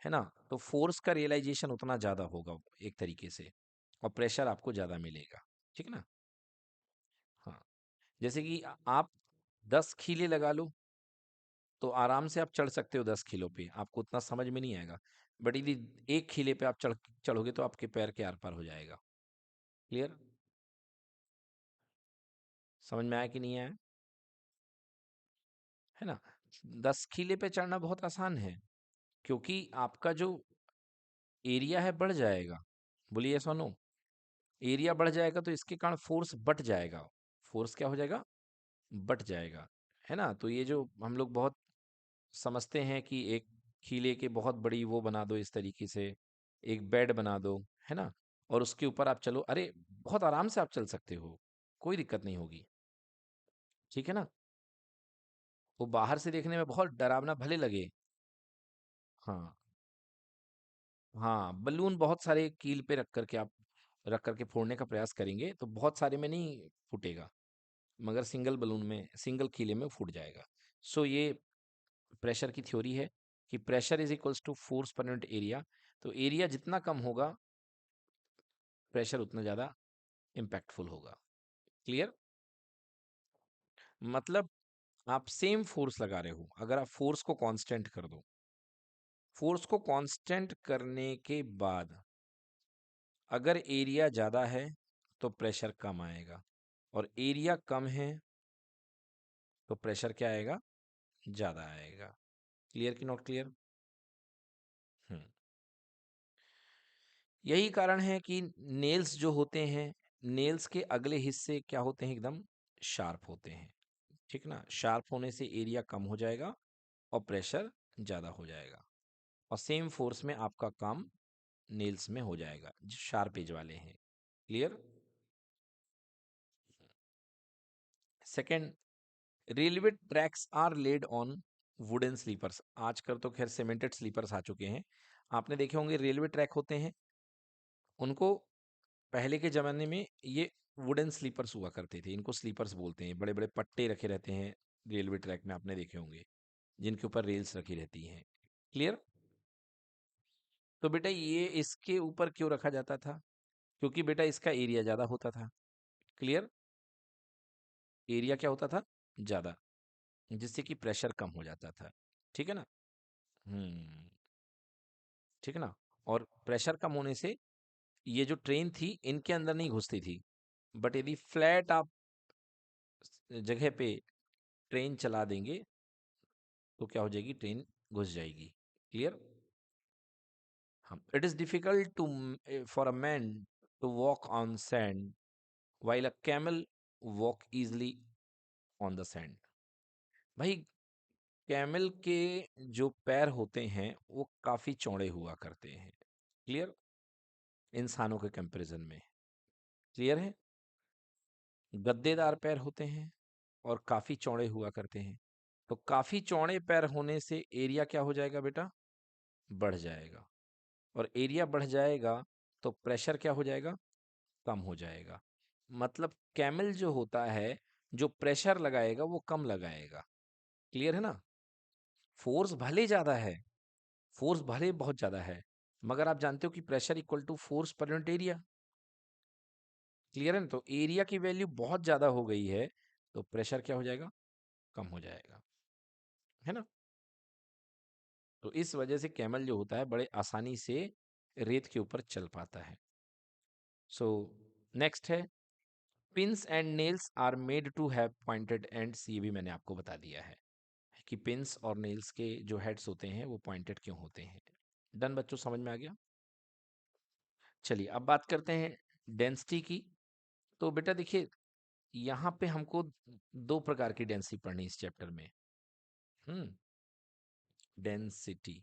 है ना, तो फोर्स का रियलाइजेशन उतना ज्यादा होगा एक तरीके से, और प्रेशर आपको ज्यादा मिलेगा। ठीक ना? हाँ, जैसे कि आप 10 खीले लगा लो तो आराम से आप चढ़ सकते हो 10 किलो पे, आपको उतना समझ में नहीं आएगा। बट यदि 1 खीले पे आप चढ़ोगे तो आपके पैर के आर पार हो जाएगा। क्लियर? समझ में आया कि नहीं आया? है ना? 10 खीले पे चढ़ना बहुत आसान है, क्योंकि आपका जो एरिया है बढ़ जाएगा। बोलिए सोनू, एरिया बढ़ जाएगा तो इसके कारण फोर्स बढ़ जाएगा। फोर्स क्या हो जाएगा? बढ़ जाएगा। है ना? तो ये जो हम लोग बहुत समझते हैं कि एक खीले के बहुत बड़ी वो बना दो इस तरीके से, एक बेड बना दो, है ना, और उसके ऊपर आप चलो, अरे बहुत आराम से आप चल सकते हो, कोई दिक्कत नहीं होगी, ठीक है ना। वो बाहर से देखने में बहुत डरावना भले लगे। हाँ, हाँ, बलून बहुत सारे कील पे रख करके फोड़ने का प्रयास करेंगे तो बहुत सारे में नहीं फूटेगा, मगर सिंगल बलून में, सिंगल कीले में फूट जाएगा। सो ये प्रेशर की थ्योरी है कि pressure is equals to force per unit area. तो एरिया जितना कम होगा, प्रेशर उतना ज़्यादा इम्पैक्टफुल होगा। क्लियर? मतलब आप सेम फोर्स लगा रहे हो, अगर आप फोर्स को कांस्टेंट कर दो, फोर्स को कांस्टेंट करने के बाद अगर एरिया ज़्यादा है तो प्रेशर कम आएगा, और एरिया कम है तो प्रेशर क्या आएगा? ज़्यादा आएगा। क्लियर कि नॉट क्लियर? हम्म। यही कारण है कि नेल्स जो होते हैं, नेल्स के अगले हिस्से क्या होते हैं? एकदम शार्प होते हैं, ठीक ना। शार्प होने से एरिया कम हो जाएगा और प्रेशर ज़्यादा हो जाएगा, और सेम फोर्स में आपका काम नेल्स में हो जाएगा जो शार्प एज वाले हैं। Clear? Second, railway tracks are laid on wooden sleepers. आजकल तो खैर सीमेंटेड स्लीपर्स आ चुके हैं। आपने देखे होंगे रेलवे ट्रैक होते हैं, उनको पहले के ज़माने में ये वुडन स्लीपर्स हुआ करते थे, इनको स्लीपर्स बोलते हैं। बड़े बड़े पट्टे रखे रहते हैं रेलवे ट्रैक में, आपने देखे होंगे, जिनके ऊपर रेल्स रखी रहती हैं। क्लियर? तो बेटा ये इसके ऊपर क्यों रखा जाता था? क्योंकि बेटा इसका एरिया ज़्यादा होता था। क्लियर? एरिया क्या होता था? ज़्यादा, जिससे कि प्रेशर कम हो जाता था। ठीक है ना? हम्म। ठीक है ना। और प्रेशर कम होने से ये जो ट्रेन थी इनके अंदर नहीं घुसती थी, बट यदि फ्लैट आप जगह पे ट्रेन चला देंगे तो क्या हो जाएगी? ट्रेन घुस जाएगी। Clear? Hmm, it is difficult to for a man to walk on sand while a camel walk easily on the sand. भाई, कैमल के जो पैर होते हैं वो काफी चौड़े हुआ करते हैं। क्लियर? इंसानों के कंपैरिजन में। क्लियर है? गद्देदार पैर होते हैं और काफी चौड़े हुआ करते हैं। तो काफी चौड़े पैर होने से एरिया क्या हो जाएगा बेटा? बढ़ जाएगा, और एरिया बढ़ जाएगा तो प्रेशर क्या हो जाएगा? कम हो जाएगा। मतलब कैमल जो होता है, जो प्रेशर लगाएगा वो कम लगाएगा। क्लियर है ना। फोर्स भले ज्यादा है, फोर्स भले बहुत ज्यादा है, मगर आप जानते हो कि pressure equal to force per unit area. Clear है ना। तो एरिया की वैल्यू बहुत ज्यादा हो गई है तो प्रेशर क्या हो जाएगा? कम हो जाएगा, है ना। तो इस वजह से कैमल जो होता है बड़े आसानी से रेत के ऊपर चल पाता है। सो नेक्स्ट है, pins and nails are made to have pointed ends. ये भी मैंने आपको बता दिया है कि पिंस और नेल्स के जो हेड्स होते हैं वो पॉइंटेड क्यों होते हैं। डन बच्चों, समझ में आ गया? चलिए अब बात करते हैं डेंसिटी की। तो बेटा देखिए, यहाँ पे हमको दो प्रकार की डेंसिटी पढ़नी इस चैप्टर में। हम्म। डेंसिटी,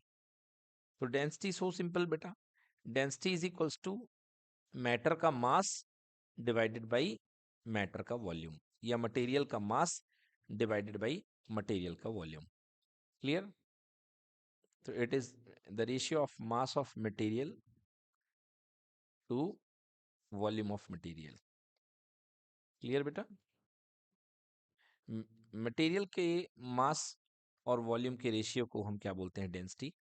तो डेंसिटी सो सिंपल बेटा, density is equals to matter का मास डिवाइडेड बाई मैटर का वॉल्यूम, या मटेरियल का मास डिवाइडेड बाई मटेरियल का वॉल्यूम। क्लियर? तो it is the ratio of mass of material to volume of material. Clear बेटा? Material के mass और volume के रेशियो को हम क्या बोलते हैं? डेंसिटी।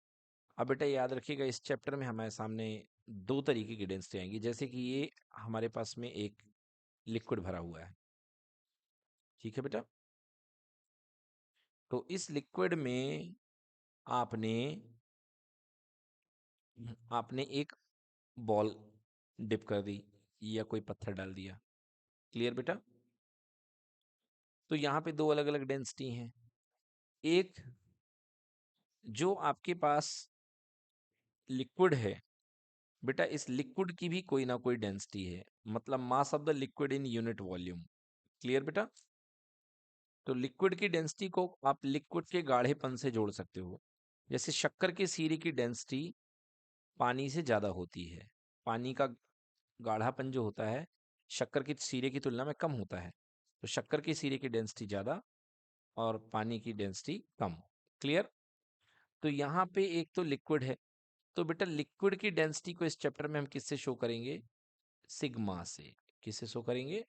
अब बेटा याद रखिएगा, इस चैप्टर में हमारे सामने दो तरीके की डेंसिटी आएंगी। जैसे कि ये हमारे पास में एक लिक्विड भरा हुआ है, ठीक है बेटा। तो इस लिक्विड में आपने आपने एक बॉल डिप कर दी या कोई पत्थर डाल दिया। क्लियर बेटा? तो यहाँ पे दो अलग अलग डेंसिटी हैं। एक, जो आपके पास लिक्विड है बेटा, इस लिक्विड की भी कोई ना कोई डेंसिटी है, मतलब mass of the liquid in unit volume. Clear बेटा? तो लिक्विड की डेंसिटी को आप लिक्विड के गाढ़ेपन से जोड़ सकते हो। जैसे शक्कर के सीरे की डेंसिटी पानी से ज्यादा होती है, पानी का गाढ़ापन जो होता है शक्कर के सीरे की तुलना में कम होता है, तो शक्कर के सीरे की डेंसिटी ज्यादा और पानी की डेंसिटी कम। क्लियर? तो यहाँ पे एक तो लिक्विड है, तो बेटा लिक्विड की डेंसिटी को इस चैप्टर में हम किससे शो करेंगे? सिग्मा से। किससे शो करेंगे?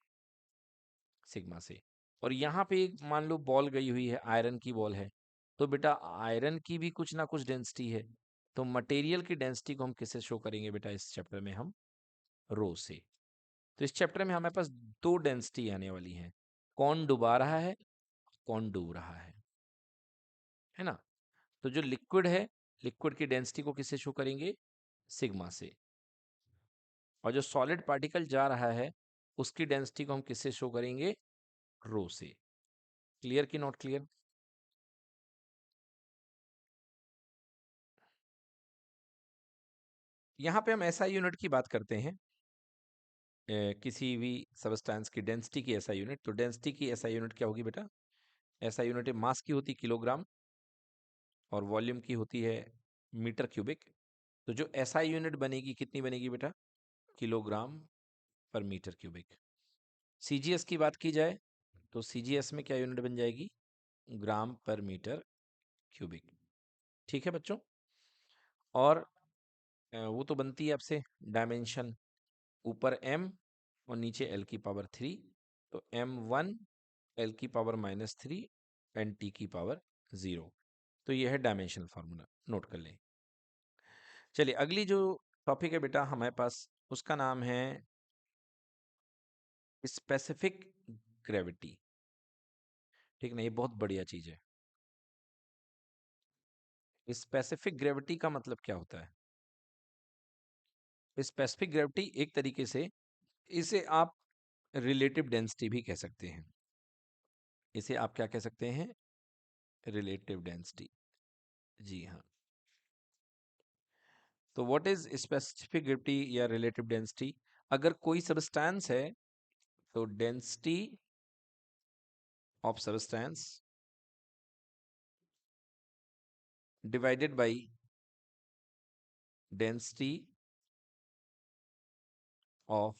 सिग्मा से। और यहाँ पे एक मान लो बॉल गई हुई है, आयरन की बॉल है, तो बेटा आयरन की भी कुछ ना कुछ डेंसिटी है, तो मटेरियल की डेंसिटी को हम किससे शो करेंगे बेटा इस चैप्टर में? हम रो से। तो इस चैप्टर में हमारे पास दो डेंसिटी आने वाली हैं, कौन डुबा रहा है, कौन डूब रहा है ना? तो जो लिक्विड है, लिक्विड की डेंसिटी को किससे शो करेंगे? सिग्मा से। और जो सॉलिड पार्टिकल जा रहा है उसकी डेंसिटी को हम किससे शो करेंगे? रो से। क्लियर कि नॉट क्लियर? यहाँ पे हम एसआई यूनिट की बात करते हैं, किसी भी सबस्टेंस की डेंसिटी की एसआई यूनिट। तो डेंसिटी की एसआई यूनिट क्या होगी बेटा? एसआई यूनिट मास की होती किलोग्राम और वॉल्यूम की होती है मीटर क्यूबिक। तो जो एसआई यूनिट बनेगी कितनी बनेगी बेटा? किलोग्राम पर मीटर क्यूबिक। सीजीएस की बात की जाए तो सीजीएस में क्या यूनिट बन जाएगी? ग्राम पर मीटर क्यूबिक। ठीक है बच्चों? और वो तो बनती है आपसे डायमेंशन, ऊपर m और नीचे l की पावर 3, तो m1 l की पावर -3 एंड t की पावर 0। तो ये है डायमेंशनल फार्मूला, नोट कर लें। चलिए अगली जो टॉपिक है बेटा हमारे पास, उसका नाम है स्पेसिफिक ग्रेविटी। ठीक ना? ये बहुत बढ़िया चीज है। स्पेसिफिक ग्रेविटी का मतलब क्या होता है? स्पेसिफिक ग्रेविटी एक तरीके से इसे आप रिलेटिव डेंसिटी भी कह सकते हैं। इसे आप क्या कह सकते हैं? Relative density. जी हाँ। तो व्हाट इज स्पेसिफिक ग्रेविटी या रिलेटिव डेंसिटी? अगर कोई सब्सटेंस है तो density of substance divided by density of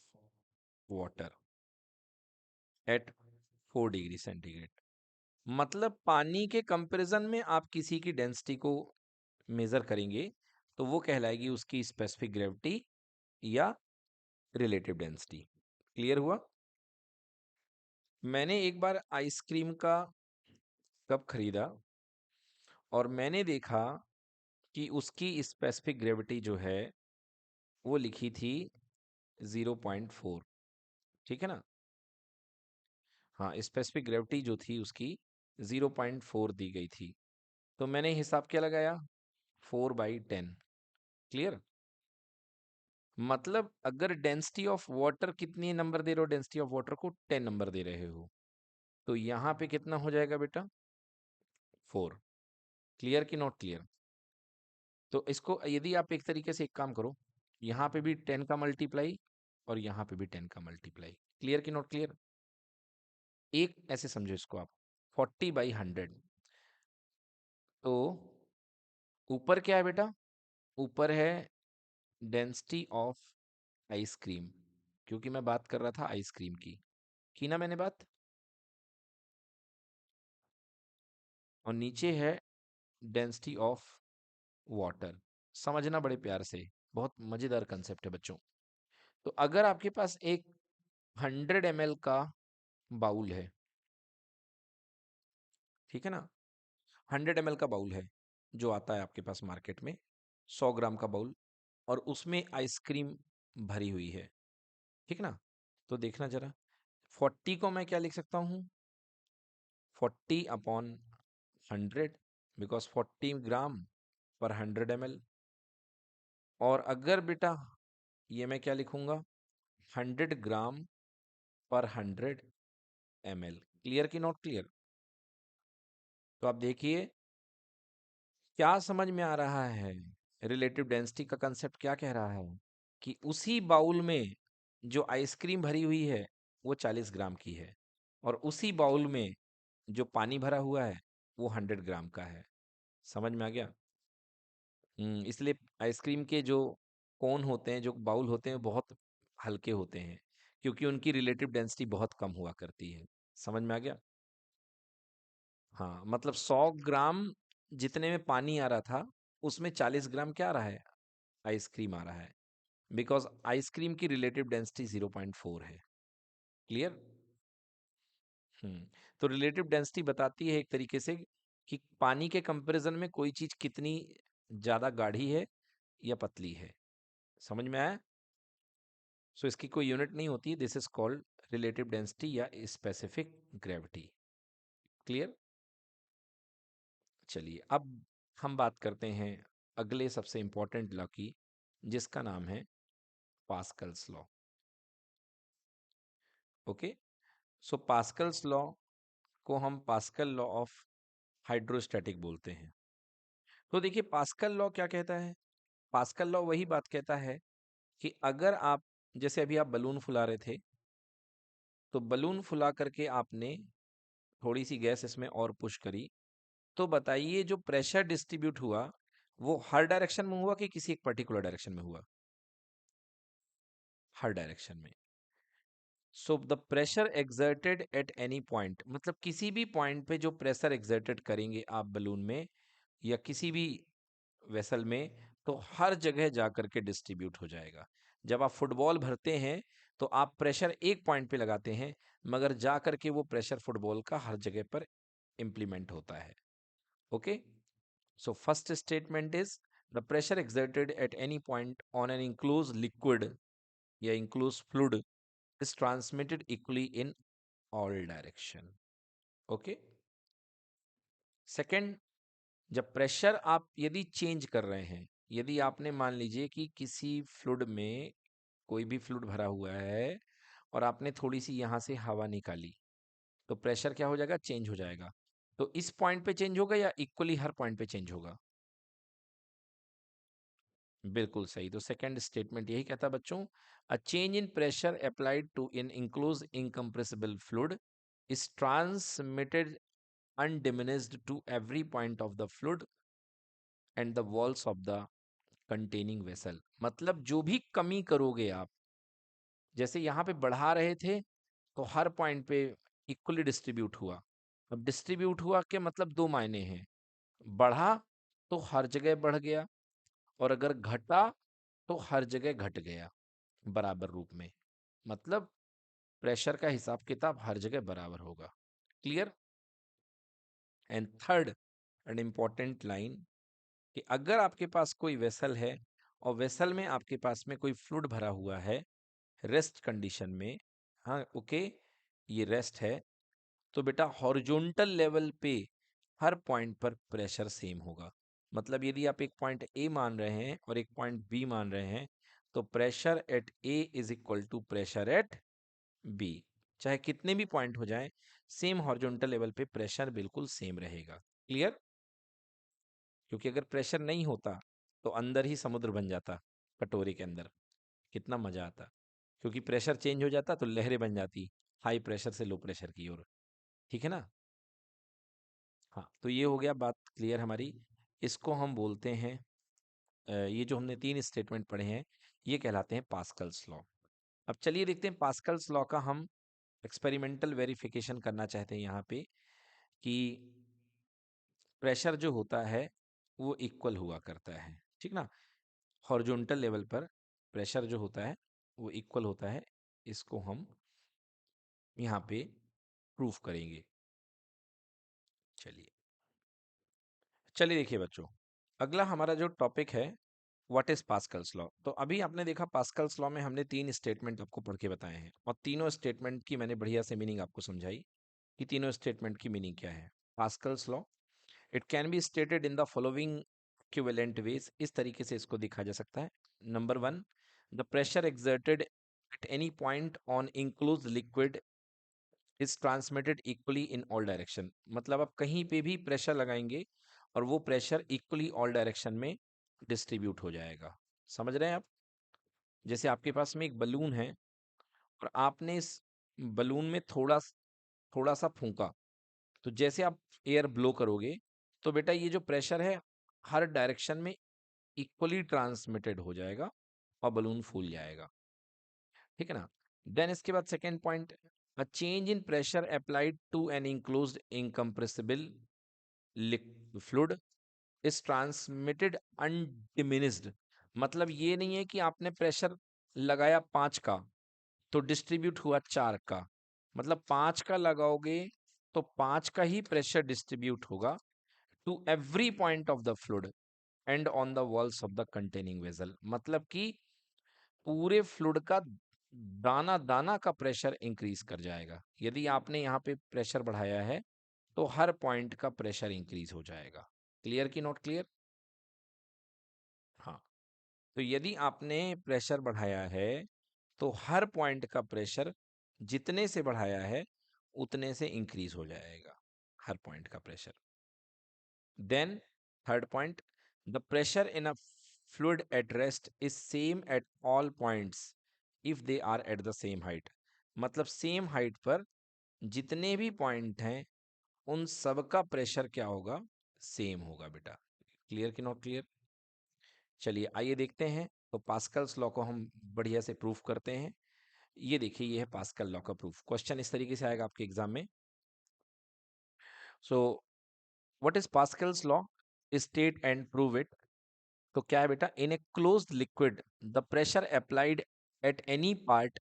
water at 4 degree centigrade. मतलब पानी के कंपैरिजन में आप किसी की डेंसिटी को मेजर करेंगे तो वो कहलाएगी उसकी स्पेसिफिक ग्रेविटी या रिलेटिव डेंसिटी। क्लियर हुआ? मैंने एक बार आइसक्रीम का कप खरीदा और मैंने देखा कि उसकी स्पेसिफिक ग्रेविटी जो है वो लिखी थी 0.4। ठीक है ना? हाँ, स्पेसिफिक ग्रेविटी जो थी उसकी 0.4 दी गई थी। तो मैंने हिसाब क्या लगाया? 4/10। क्लियर? मतलब अगर डेंसिटी ऑफ वाटर कितनी नंबर दे रहे हो, डेंसिटी ऑफ वाटर को 10 नंबर दे रहे हो, तो यहाँ पे कितना हो जाएगा बेटा? 4। क्लियर कि नॉट क्लियर? तो इसको यदि आप एक तरीके से एक काम करो, यहाँ पे भी 10 का मल्टीप्लाई और यहाँ पे भी 10 का मल्टीप्लाई। क्लियर कि नॉट क्लियर? एक ऐसे समझो इसको आप, 40/100। तो ऊपर क्या है बेटा? ऊपर है डेंसिटी ऑफ आइसक्रीम, क्योंकि मैं बात कर रहा था आइसक्रीम की ना मैंने बात। और नीचे है डेंसिटी ऑफ वाटर। समझना बड़े प्यार से, बहुत मजेदार कंसेप्ट है बच्चों। तो अगर आपके पास एक 100 ml का बाउल है, ठीक है ना? 100 ml का बाउल है जो आता है आपके पास मार्केट में, 100 ग्राम का बाउल, और उसमें आइसक्रीम भरी हुई है, ठीक ना? तो देखना जरा, 40 को मैं क्या लिख सकता हूँ? 40/100, बिकॉज 40 ग्राम पर 100 ml। और अगर बेटा ये मैं क्या लिखूंगा? 100 ग्राम पर 100 ml। क्लियर कि नॉट क्लियर? तो आप देखिए क्या समझ में आ रहा है? रिलेटिव डेंसिटी का कंसेप्ट क्या कह रहा है कि उसी बाउल में जो आइसक्रीम भरी हुई है वो 40 ग्राम की है, और उसी बाउल में जो पानी भरा हुआ है वो 100 ग्राम का है। समझ में आ गया? इसलिए आइसक्रीम के जो कोन होते हैं, जो बाउल होते हैं, बहुत हल्के होते हैं, क्योंकि उनकी रिलेटिव डेंसिटी बहुत कम हुआ करती है। समझ में आ गया? हाँ, मतलब 100 ग्राम जितने में पानी आ रहा था, उसमें 40 ग्राम क्या आ रहा है? आइसक्रीम आ रहा है, बिकॉज आइसक्रीम की रिलेटिव डेंसिटी 0.4 है। क्लियर? हम्म तो रिलेटिव डेंसिटी बताती है एक तरीके से कि पानी के कंपैरिजन में कोई चीज कितनी ज्यादा गाढ़ी है या पतली है। समझ में आया? सो इसकी कोई यूनिट नहीं होती, this is called relative density या स्पेसिफिक ग्रेविटी। क्लियर? चलिए अब हम बात करते हैं अगले सबसे इंपॉर्टेंट लॉ की, जिसका नाम है पास्कल्स लॉ। ओके, सो पास्कल्स लॉ को हम पास्कल लॉ ऑफ हाइड्रोस्टैटिक बोलते हैं। तो देखिए पास्कल लॉ क्या कहता है? पास्कल लॉ वही बात कहता है कि अगर आप, जैसे अभी आप बलून फुला रहे थे, तो बलून फुला करके आपने थोड़ी सी गैस इसमें और पुश करी, तो बताइए जो प्रेशर डिस्ट्रीब्यूट हुआ वो हर डायरेक्शन में हुआ कि किसी एक पर्टिकुलर डायरेक्शन में हुआ? हर डायरेक्शन में। So the pressure exerted at any point, मतलब किसी भी पॉइंट पे जो प्रेशर एक्सर्टेड करेंगे आप बलून में या किसी भी वेसल में, तो हर जगह जा करके डिस्ट्रीब्यूट हो जाएगा। जब आप फुटबॉल भरते हैं तो आप प्रेशर एक पॉइंट पे लगाते हैं, मगर जा करके वो प्रेशर फुटबॉल का हर जगह पर इंप्लीमेंट होता है। Okay, so first statement is the pressure exerted at any point on an enclose liquid या enclose fluid is transmitted equally in all direction. Okay, second, जब प्रेशर आप यदि चेंज कर रहे हैं, यदि आपने मान लीजिए कि किसी फ्लूइड में कोई भी फ्लूइड भरा हुआ है और आपने थोड़ी सी यहां से हवा निकाली, तो प्रेशर क्या हो जाएगा? चेंज हो जाएगा। तो इस पॉइंट पे चेंज होगा या इक्वली हर पॉइंट पे चेंज होगा? बिल्कुल सही। तो सेकंड स्टेटमेंट यही कहता है बच्चों, a change in pressure applied to in enclose incompressible fluid is transmitted undiminished to every point of the fluid and the walls of the containing vessel। मतलब जो भी कमी करोगे आप, जैसे यहाँ पे बढ़ा रहे थे तो हर पॉइंट पे इक्वली डिस्ट्रीब्यूट हुआ। अब डिस्ट्रीब्यूट हुआ के मतलब दो मायने हैं, बढ़ा तो हर जगह बढ़ गया, और अगर घटा तो हर जगह घट गया बराबर रूप में। मतलब प्रेशर का हिसाब किताब हर जगह बराबर होगा। Clear? And third and important line, कि अगर आपके पास कोई वेसल है और वेसल में आपके पास में कोई फ्लूइड भरा हुआ है रेस्ट कंडीशन में, हाँ ओके, ये रेस्ट है, तो बेटा हॉरिजॉन्टल लेवल पे हर पॉइंट पर प्रेशर सेम होगा। मतलब यदि आप एक पॉइंट ए मान रहे हैं और एक पॉइंट बी मान रहे हैं, तो pressure at A is equal to pressure at B. चाहे कितने भी पॉइंट हो जाएं, सेम हॉरिजॉन्टल लेवल पे प्रेशर बिल्कुल सेम रहेगा। क्लियर? क्योंकि अगर प्रेशर नहीं होता तो अंदर ही समुद्र बन जाता, कटोरे के अंदर, कितना मजा आता। क्योंकि प्रेशर चेंज हो जाता तो लहरें बन जाती, हाई प्रेशर से लो प्रेशर की ओर। ठीक है ना? हाँ, तो ये हो गया बात क्लियर हमारी। इसको हम बोलते हैं ये जो हमने तीन स्टेटमेंट पढ़े हैं, ये कहलाते हैं पास्कल्स लॉ। अब चलिए देखते हैं पास्कल्स लॉ का हम एक्सपेरिमेंटल वेरिफिकेशन करना चाहते हैं यहाँ पे, कि प्रेशर जो होता है वो इक्वल हुआ करता है। ठीक ना? हॉरिजॉन्टल लेवल पर प्रेशर जो होता है वो इक्वल होता है। इसको हम यहाँ पे प्रूफ करेंगे। चलिए चलिए देखिए बच्चों, अगला हमारा जो टॉपिक है, व्हाट इज पास्कल्स लॉ। तो अभी आपने देखा पास्कल्स लॉ में हमने तीन स्टेटमेंट आपको पढ़ के बताए हैं, और तीनों स्टेटमेंट की मैंने बढ़िया से मीनिंग आपको समझाई कि तीनों स्टेटमेंट की मीनिंग क्या है। Pascal's law, it can be stated in the following equivalent ways. इस तरीके से इसको दिखा जा सकता है। Number one, the pressure exerted at any point on enclose liquid is transmitted equally in all direction. मतलब आप कहीं पे भी प्रेशर लगाएंगे और वो प्रेशर इक्वली ऑल डायरेक्शन में डिस्ट्रीब्यूट हो जाएगा। समझ रहे हैं आप? जैसे आपके पास में एक बलून है और आपने इस बलून में थोड़ा थोड़ा सा फूंका, तो जैसे आप एयर ब्लो करोगे तो बेटा ये जो प्रेशर है हर डायरेक्शन में इक्वली ट्रांसमिटेड हो जाएगा और बलून फूल जाएगा, ठीक है ना। देन इसके बाद second point, a change in pressure applied to an enclosed incompressible fluid is transmitted undiminished. मतलब ये नहीं है कि आपने प्रेशर लगाया 5 का तो डिस्ट्रीब्यूट हुआ 4 का, मतलब 5 का लगाओगे तो 5 का ही प्रेशर डिस्ट्रीब्यूट होगा to every point of the fluid and on the walls of the containing vessel. मतलब कि पूरे फ्लूइड का दाना दाना का प्रेशर इंक्रीज कर जाएगा। यदि आपने यहाँ पे प्रेशर बढ़ाया है तो हर पॉइंट का प्रेशर इंक्रीज हो जाएगा। क्लियर कि नॉट क्लियर? हाँ, तो यदि आपने प्रेशर बढ़ाया है तो हर पॉइंट का प्रेशर जितने से बढ़ाया है उतने से इंक्रीज हो जाएगा हर पॉइंट का pressure. Then third point, the pressure in a fluid at rest is same at all points if they are at the same height। मतलब सेम हाइट पर जितने भी पॉइंट हैं उन सब का प्रेशर क्या होगा? सेम होगा बेटा। क्लियर कि नॉट क्लियर? चलिए आइए देखते हैं। तो पास्कल्स लॉ को हम बढ़िया से प्रूफ करते हैं। ये देखिए, ये है पास्कल लॉ का प्रूफ। क्वेश्चन इस तरीके से आएगा आपके एग्जाम में। So what is Pascal's law? State and prove it. तो क्या है बेटा? In a closed liquid the pressure applied at any part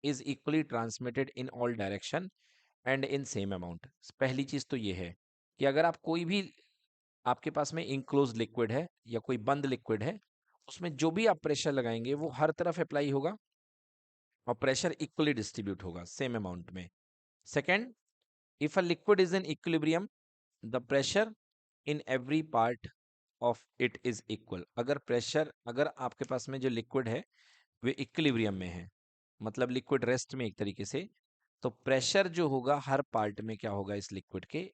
is equally transmitted in all direction and in same amount. पहली चीज तो ये है कि अगर आप कोई भी, आपके पास में इनक्लोज लिक्विड है या कोई बंद लिक्विड है, उसमें जो भी आप प्रेशर लगाएंगे वो हर तरफ अप्लाई होगा और प्रेशर इक्वली डिस्ट्रीब्यूट होगा सेम अमाउंट में। Second, if a liquid is in equilibrium the pressure in every part of it is equal. अगर प्रेशर, अगर आपके पास में जो लिक्विड है वे इक्विलिब्रियम में है, मतलब लिक्विड रेस्ट में एक तरीके से, तो प्रेशर जो होगा हर पार्ट में क्या होगा? इस लिक्विड के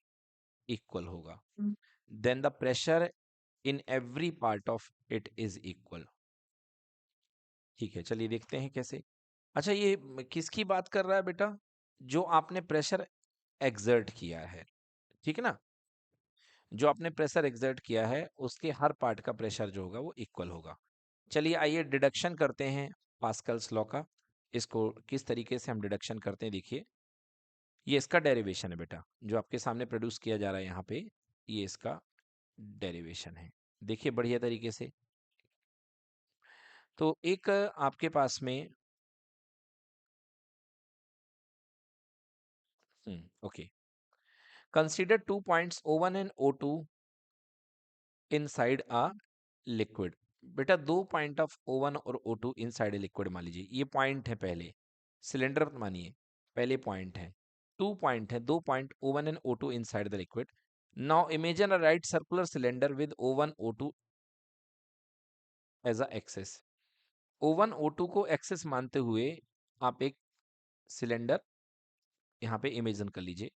इक्वल होगा। Then the pressure in every part of it is equal. ठीक है, चलिए देखते हैं कैसे। अच्छा, ये किसकी बात कर रहा है बेटा? जो आपने प्रेशर एक्सर्ट किया है, ठीक है ना। जो आपने प्रेशर एक्सर्ट किया है उसके हर पार्ट का प्रेशर जो होगा वो इक्वल होगा। चलिए आइए डिडक्शन करते हैं पास्कल्स लॉ का। इसको किस तरीके से हम डिडक्शन करते हैं देखिए। ये इसका डेरिवेशन है बेटा, जो आपके सामने प्रोड्यूस किया जा रहा है यहाँ पे, ये इसका डेरिवेशन है। देखिए बढ़िया तरीके से। तो एक आपके पास में okay, consider 2 points O1 and O2 inside a liquid. बेटा 2 पॉइंट ऑफ O1 और O2 इनसाइड ए लिक्विड मान लीजिए। ये पॉइंट है, पहले सिलेंडर मानिए, पहले पॉइंट है। 2 पॉइंट है, 2 point O1 and O2 inside the liquid. Now imagine a right circular cylinder with O1 O2 as a axis. O1 O2 को एक्सेस मानते हुए आप एक सिलेंडर यहाँ पे इमेजिन कर लीजिए।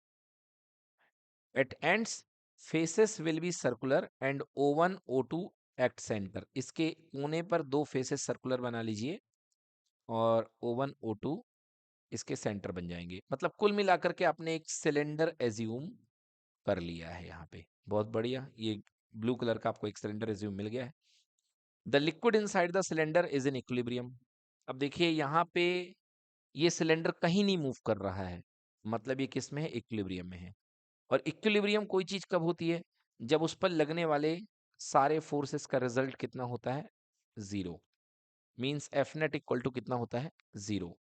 At ends faces will be circular and O1 O2 at centre. इसके कोने पर दो फेसेस सर्कुलर बना लीजिए और O1 O2 इसके सेंटर बन जाएंगे। मतलब कुल मिलाकर के आपने एक सिलेंडर एज्यूम कर लिया है यहाँ पे। बहुत बढ़िया, ये ब्लू कलर का आपको एक सिलेंडर एज्यूम मिल गया है। The liquid inside the cylinder is in equilibrium. अब देखिए यहाँ पे ये सिलेंडर कहीं नहीं मूव कर रहा है, मतलब ये किस में है? इक्विलिब्रियम में है। और इक्विलिब्रियम कोई चीज कब होती है? जब उस पर लगने वाले सारे फोर्सेस का रिजल्ट कितना होता है? Zero. Means F net equal to कितना होता है? जीरो।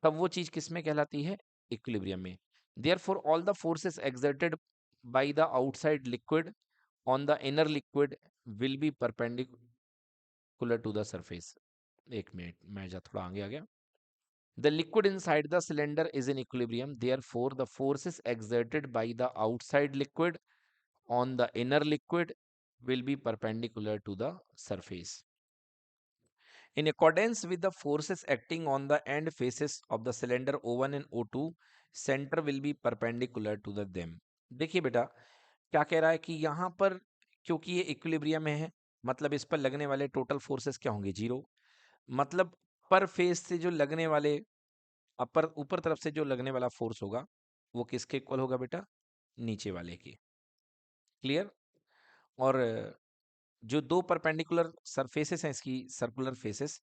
तब वो चीज किस में कहलाती है? इक्विलिब्रियम में। Therefore all the forces exerted by the outside liquid on the inner liquid will be perpendicular to the surface. एक मिनट, मैं जा थोड़ा आगे आ गया। The liquid inside the cylinder is in equilibrium. Therefore, the forces exerted by the outside liquid on the inner liquid will be perpendicular to the surface. In accordance with the forces acting on the end faces of the cylinder O1 and O2, center will be perpendicular to the them. देखिए बेटा क्या कह रहा है कि यहाँ पर क्योंकि ये इक्विलिब्रियम में है, मतलब इस पर लगने वाले टोटल फोर्सेस क्या होंगे? जीरो। मतलब पर फेस से जो लगने वाले, अपर ऊपर तरफ से जो लगने वाला फोर्स होगा वो किसके इक्वल होगा बेटा? नीचे वाले के। क्लियर? और जो दो परपेंडिकुलर सरफेसेस हैं इसकी, सर्कुलर फेसेस,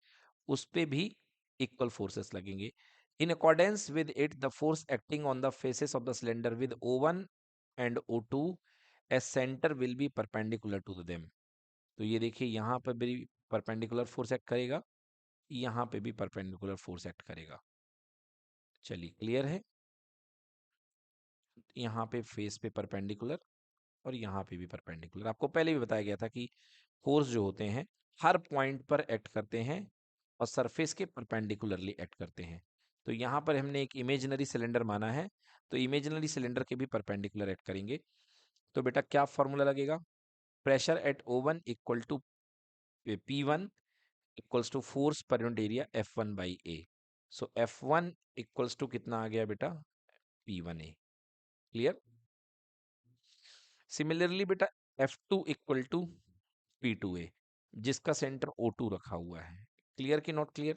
उस पे भी इक्वल फोर्सेस लगेंगे। In accordance with it the force acting on the faces of the cylinder with O1 and O2 as centre will be perpendicular to them. तो ये देखिए यहाँ पर भी परपेंडिकुलर फोर्स एक्ट करेगा, यहाँ पे भी परपेंडिकुलर फोर्स एक्ट करेगा। चलिए क्लियर है? यहाँ पे फेस पे परपेंडिकुलर और यहाँ पे भी परपेंडिकुलर। आपको पहले भी बताया गया था कि फोर्स जो होते हैं हर पॉइंट पर एक्ट करते हैं और सरफेस के परपेंडिकुलरली एक्ट करते हैं। तो यहाँ पर हमने एक इमेजिनरी सिलेंडर माना है, तो इमेजिनरी सिलेंडर के भी परपेंडिकुलर एक्ट करेंगे। तो बेटा क्या फॉर्मूला लगेगा? Pressure at O1 equal to P1 equals to force per unit area F1 by A। सो F1 इक्वल्स टू कितना आ गया बेटा? P1A। क्लियर? सिमिलरली बेटा F2 इक्वल टू P2A, जिसका सेंटर O2 रखा हुआ है। क्लियर कि नॉट क्लियर?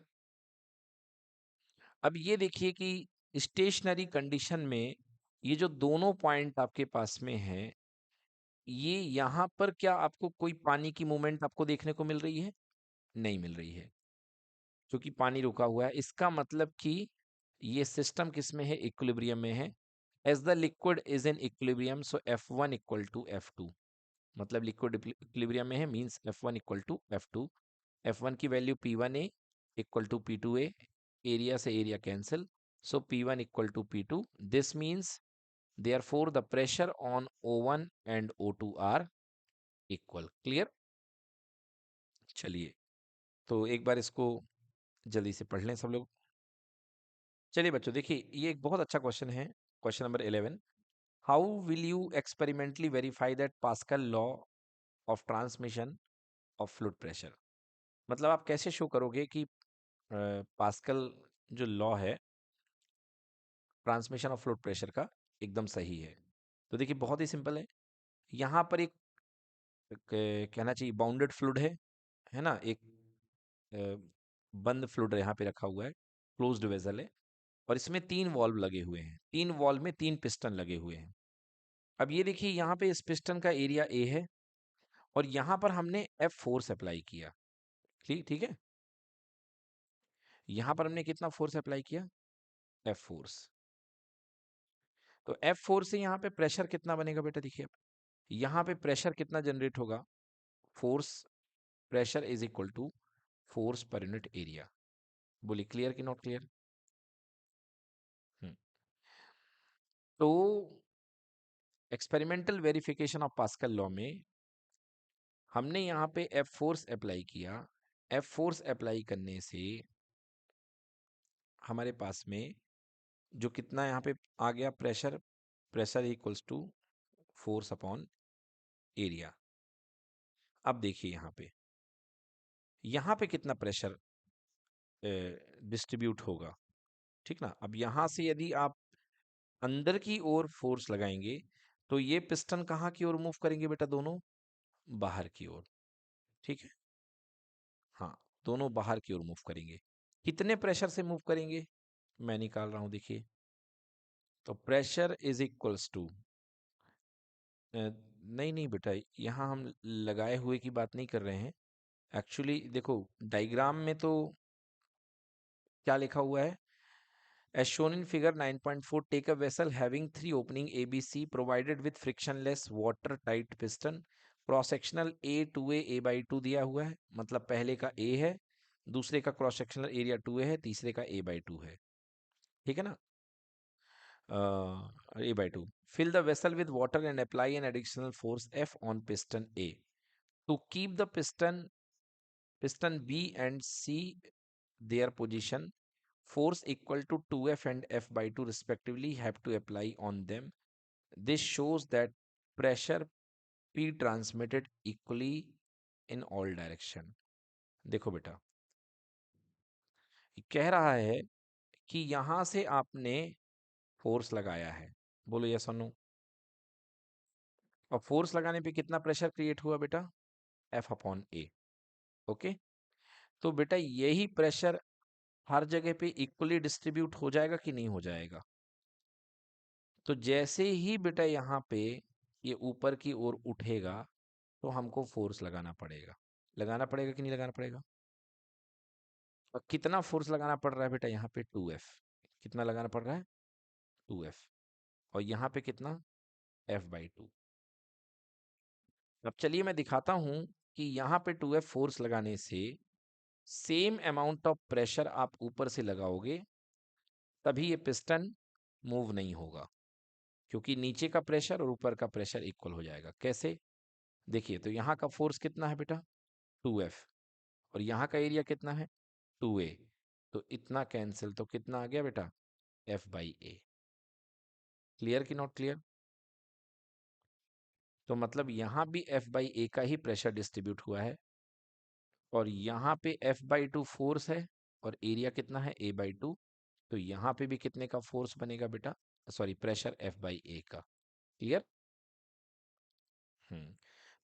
अब ये देखिए कि स्टेशनरी कंडीशन में ये जो दोनों पॉइंट आपके पास में है, ये यहाँ पर क्या आपको कोई पानी की मूवमेंट आपको देखने को मिल रही है? नहीं मिल रही है, क्योंकि पानी रुका हुआ है। इसका मतलब कि ये सिस्टम किस में है? इक्विलिब्रियम में है। As the liquid is in equilibrium, so F1 equal to F2। मतलब लिक्विड इक्विलिब्रियम में है, means F1 equal to F2। F1 की value P1A equal to P2A, area से area cancel, so P1 equal to P2। This means therefore the pressure on O1 and O2 are equal। Clear? चलिए, तो एक बार इसको जल्दी से पढ़ लें सब लोग। चलिए बच्चों, देखिए ये एक बहुत अच्छा क्वेश्चन है, question number 11। How will you experimentally verify that pascal law of transmission of fluid pressure? मतलब आप कैसे शो करोगे कि पास्कल जो लॉ है ट्रांसमिशन ऑफ फ्लूइड प्रेशर का एकदम सही है? तो देखिए बहुत ही सिंपल है। यहाँ पर एक कहना चाहिए बाउंडेड फ्लूइड है ना, एक अ, बंद फ्लूइड यहाँ पे रखा हुआ है, क्लोज्ड वेसल है, और इसमें तीन वॉल्व लगे हुए हैं, तीन वॉल्व में तीन पिस्टन लगे हुए हैं। अब ये देखिए यहाँ पे इस पिस्टन का एरिया A है और यहाँ पर हमने F फोर्स अप्लाई किया। ठीक ठीक है, यहाँ पर हमने कितना फोर्स अप्लाई किया? F force. तो F फोर्स से यहाँ पे प्रेशर कितना बनेगा बेटा? देखिए अब यहाँ पे प्रेशर कितना जनरेट होगा? Force, pressure is equal to force per unit area. बोलिए क्लियर कि नॉट क्लियर? तो experimental verification of Pascal law में हमने यहाँ पे F फोर्स अप्लाई किया। F फोर्स अप्लाई करने से हमारे पास में जो कितना यहाँ पे आ गया pressure, pressure equals to force upon area. अब देखिए यहाँ पे कितना प्रेशर डिस्ट्रीब्यूट होगा, ठीक ना? अब यहाँ से यदि आप अंदर की ओर फोर्स लगाएंगे तो ये पिस्टन कहाँ की ओर मूव करेंगे बेटा? दोनों बाहर की ओर। ठीक है, हाँ, दोनों बाहर की ओर मूव करेंगे। कितने प्रेशर से मूव करेंगे? मैं निकाल रहा हूं, देखिए। तो प्रेशर इज इक्वल्स टू, नहीं नहीं बेटा, यहाँ हम लगाए हुए की बात नहीं कर रहे हैं। एक्चुअली देखो डायग्राम में तो क्या लिखा हुआ है? As shown in figure 9.4, take a vessel having three opening ABC provided with frictionless watertight piston. Cross sectional A by 2 दिया हुआ है, मतलब पहले का A है, दूसरे का क्रॉस सेक्शनल एरिया 2A है, तीसरे का A by 2 है। ठीक है ना? A by 2. Fill the vessel with water and apply an additional force F on piston A. To keep the piston B and C their position, force equal to 2F and F by 2 respectively have to apply on them. This shows that pressure P transmitted equally in all direction. देखो बेटा, ये कह रहा है कि यहां से आपने फोर्स लगाया है, बोलो यस और नो। और फोर्स लगाने पे कितना प्रेशर क्रिएट हुआ बेटा? F upon A। ओके, तो बेटा यही प्रेशर हर जगह पे इक्वली डिस्ट्रीब्यूट हो जाएगा कि नहीं हो जाएगा? तो जैसे ही बेटा यहाँ पे ये ऊपर की ओर उठेगा तो हमको फोर्स लगाना पड़ेगा। लगाना पड़ेगा कि नहीं लगाना पड़ेगा? और कितना फोर्स लगाना पड़ रहा है बेटा यहाँ पे? 2F। कितना लगाना पड़ रहा है? 2F। और यहाँ पे कितना? F/2। अब चलिए मैं दिखाता हूं कि यहाँ पे 2F फोर्स लगाने से सेम अमाउंट ऑफ प्रेशर आप ऊपर से लगाओगे तभी ये पिस्टन मूव नहीं होगा, क्योंकि नीचे का प्रेशर और ऊपर का प्रेशर इक्वल हो जाएगा। कैसे? देखिए, तो यहाँ का फोर्स कितना है बेटा? 2F। और यहाँ का एरिया कितना है? 2A। तो इतना कैंसिल, तो कितना आ गया बेटा? F/A। क्लियर कि नॉट क्लियर? तो मतलब यहाँ भी F/A का ही प्रेशर डिस्ट्रीब्यूट हुआ है, और यहाँ पे F/2 फोर्स है, और एरिया कितना है? A/2। तो यहाँ पे भी कितने का फोर्स बनेगा बेटा? सॉरी, प्रेशर F/A का। क्लियर?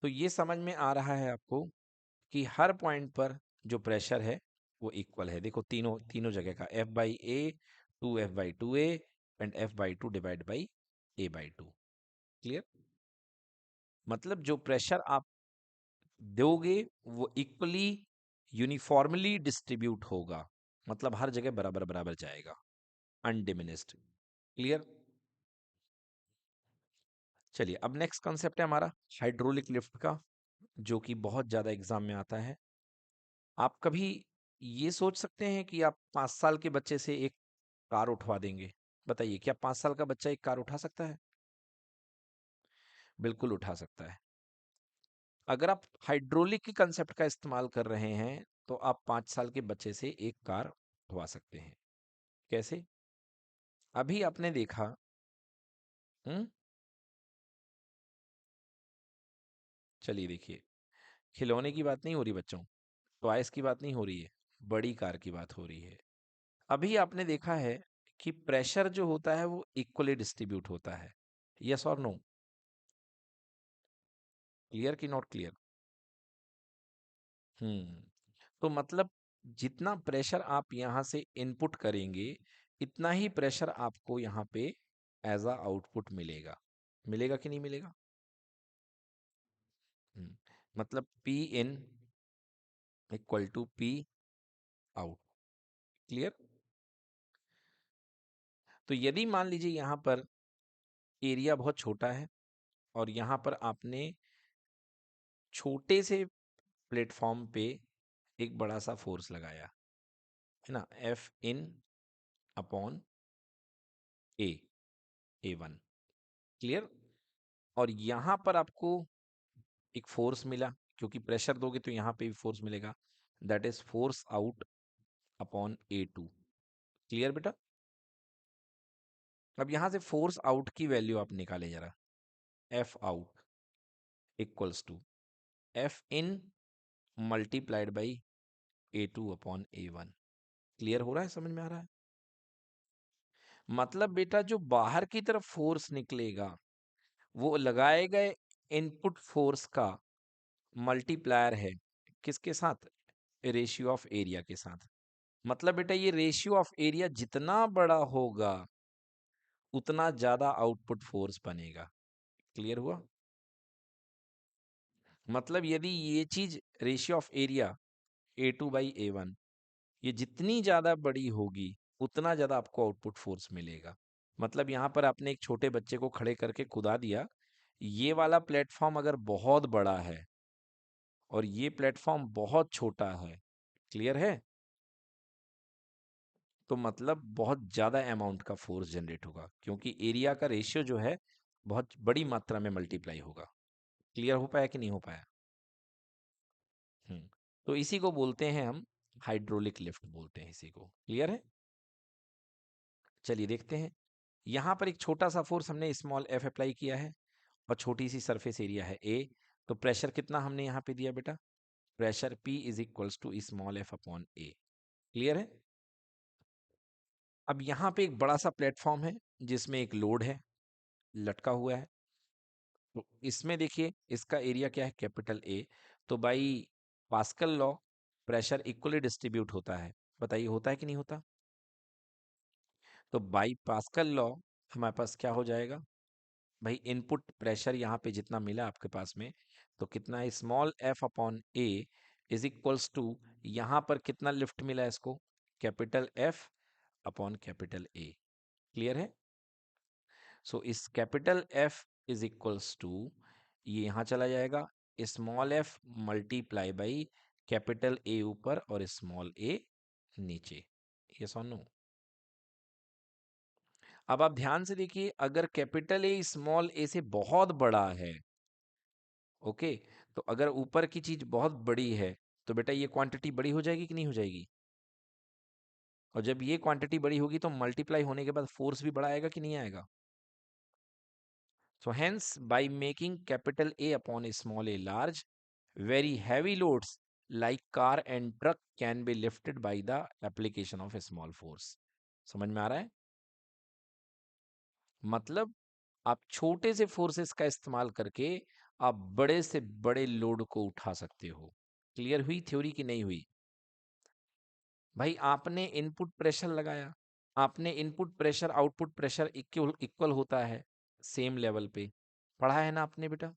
तो ये समझ में आ रहा है आपको कि हर पॉइंट पर जो प्रेशर है वो इक्वल है। देखो, तीनों तीनों जगह का F/A, 2F/2A and F/2 divide by A/2। Clear? मतलब जो प्रेशर आप दोगे वो इक्वली यूनिफॉर्मली डिस्ट्रीब्यूट होगा, मतलब हर जगह बराबर बराबर जाएगा, अनडिमिनिस्ड। क्लियर? चलिए, अब नेक्स्ट कॉन्सेप्ट है हमारा हाइड्रोलिक लिफ्ट का, जो कि बहुत ज्यादा एग्जाम में आता है। आप कभी ये सोच सकते हैं कि आप 5 साल के बच्चे से एक कार उठवा देंगे? बताइए, क्या 5 साल का बच्चा एक कार उठा सकता है? बिल्कुल उठा सकता है। अगर आप हाइड्रोलिक के कंसेप्ट का इस्तेमाल कर रहे हैं तो आप 5 साल के बच्चे से एक कार उठवा सकते हैं। कैसे? अभी आपने देखा। हम्म चलिए देखिए, खिलौने की बात नहीं हो रही बच्चों, टॉयज की बात नहीं हो रही है, बड़ी कार की बात हो रही है। अभी आपने देखा है कि प्रेशर जो होता है वो इक्वली डिस्ट्रीब्यूट होता है। यस और नो? क्लियर कि नॉट क्लियर? हम्म तो मतलब जितना प्रेशर आप यहाँ से इनपुट करेंगे, इतना ही प्रेशर आपको यहाँ पे एज अ आउटपुट मिलेगा। मिलेगा कि नहीं मिलेगा? हम्म, मतलब P in equal to P out. Clear? तो यदि मान लीजिए यहाँ पर एरिया बहुत छोटा है और यहाँ पर आपने छोटे से प्लेटफॉर्म पे एक बड़ा सा फोर्स लगाया है ना, F in/A, A1। क्लियर? और यहाँ पर आपको एक फोर्स मिला, क्योंकि प्रेशर दोगे तो यहाँ पे भी फोर्स मिलेगा, that is force out upon A2। Clear बेटा? अब यहाँ से फोर्स आउट की वैल्यू आप निकाले जरा। F out equals to F in multiplied by A2 upon A1। Clear हो रहा है? समझ में आ रहा है? मतलब बेटा जो बाहर की तरफ फोर्स निकलेगा वो लगाए गए इनपुट फोर्स का मल्टीप्लायर है। किसके साथ? रेशियो ऑफ एरिया के साथ। मतलब बेटा ये रेशियो ऑफ एरिया जितना बड़ा होगा उतना ज्यादा आउटपुट फोर्स बनेगा। क्लियर हुआ? मतलब यदि ये चीज रेशियो ऑफ एरिया A2/A1 ये जितनी ज्यादा बड़ी होगी उतना ज्यादा आपको आउटपुट फोर्स मिलेगा। मतलब यहाँ पर आपने एक छोटे बच्चे को खड़े करके कुदा दिया, ये वाला प्लेटफॉर्म अगर बहुत बड़ा है और ये प्लेटफॉर्म बहुत छोटा है, क्लियर है, तो मतलब बहुत ज्यादा अमाउंट का फोर्स जनरेट होगा, क्योंकि एरिया का रेशियो जो है बहुत बड़ी मात्रा में मल्टीप्लाई होगा। क्लियर हो पाया कि नहीं हो पाया? हम्म तो इसी को बोलते हैं हम हाइड्रोलिक लिफ्ट बोलते हैं इसी को। क्लियर है? चलिए देखते हैं। यहाँ पर एक छोटा सा फोर्स हमने स्मॉल एफ अप्लाई किया है और छोटी सी सरफेस एरिया है ए। तो प्रेशर कितना हमने यहाँ पे दिया बेटा? Pressure P is equals to small F upon A. Clear है? अब यहाँ पे एक बड़ा सा प्लेटफॉर्म है जिसमें एक लोड है लटका हुआ है। तो इसमें देखिए इसका एरिया क्या है? Capital A. तो by Pascal law pressure equally distribute होता है। बताइए होता है कि नहीं होता? तो बाई पास्कल लॉ हमारे पास क्या हो जाएगा भाई, इनपुट प्रेशर यहाँ पे जितना मिला आपके पास में, तो कितना है, small F upon A is equals to, यहाँ पर कितना लिफ्ट मिला है इसको, capital F upon capital A. Clear है? सो इस capital F is equals to, ये यहाँ चला जाएगा, small F multiply by capital A ऊपर और स्मॉल ए नीचे। यस और नो? अब आप ध्यान से देखिए, अगर कैपिटल ए स्मॉल ए से बहुत बड़ा है, ओके, तो अगर ऊपर की चीज बहुत बड़ी है, तो बेटा ये क्वांटिटी बड़ी हो जाएगी कि नहीं हो जाएगी? और जब ये क्वांटिटी बड़ी होगी तो मल्टीप्लाई होने के बाद फोर्स भी बड़ा आएगा कि नहीं आएगा? So hence, by making capital A upon a small a large, very heavy loads like car and truck can be lifted by the application of a small force. समझ में आ रहा है? मतलब आप छोटे से फोर्सेस का इस्तेमाल करके आप बड़े से बड़े लोड को उठा सकते हो। क्लियर हुई थ्योरी की नहीं हुई? भाई आपने इनपुट प्रेशर लगाया, आपने input pressure output pressure equal equal होता है सेम लेवल पे, पढ़ा है ना आपने बेटा?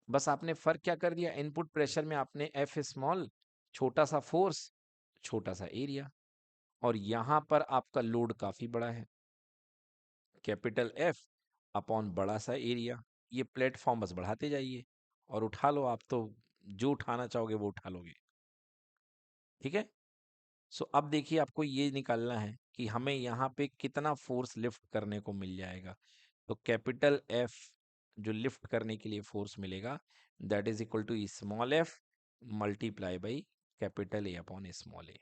बस आपने फर्क क्या कर दिया, इनपुट प्रेशर में आपने एफ स्मॉल, छोटा सा फोर्स, छोटा सा एरिया, और यहां पर आपका लोड काफी बड़ा है, कैपिटल एफ अपॉन बड़ा सा एरिया। ये प्लेटफॉर्म बस बढ़ाते जाइए और उठा लो, आप तो जो उठाना चाहोगे वो उठा लोगे। ठीक है? सो अब देखिए, आपको ये निकालना है कि हमें यहाँ पे कितना फोर्स लिफ्ट करने को मिल जाएगा। तो कैपिटल एफ जो लिफ्ट करने के लिए फोर्स मिलेगा, that is equal to small F multiply by capital A upon small A.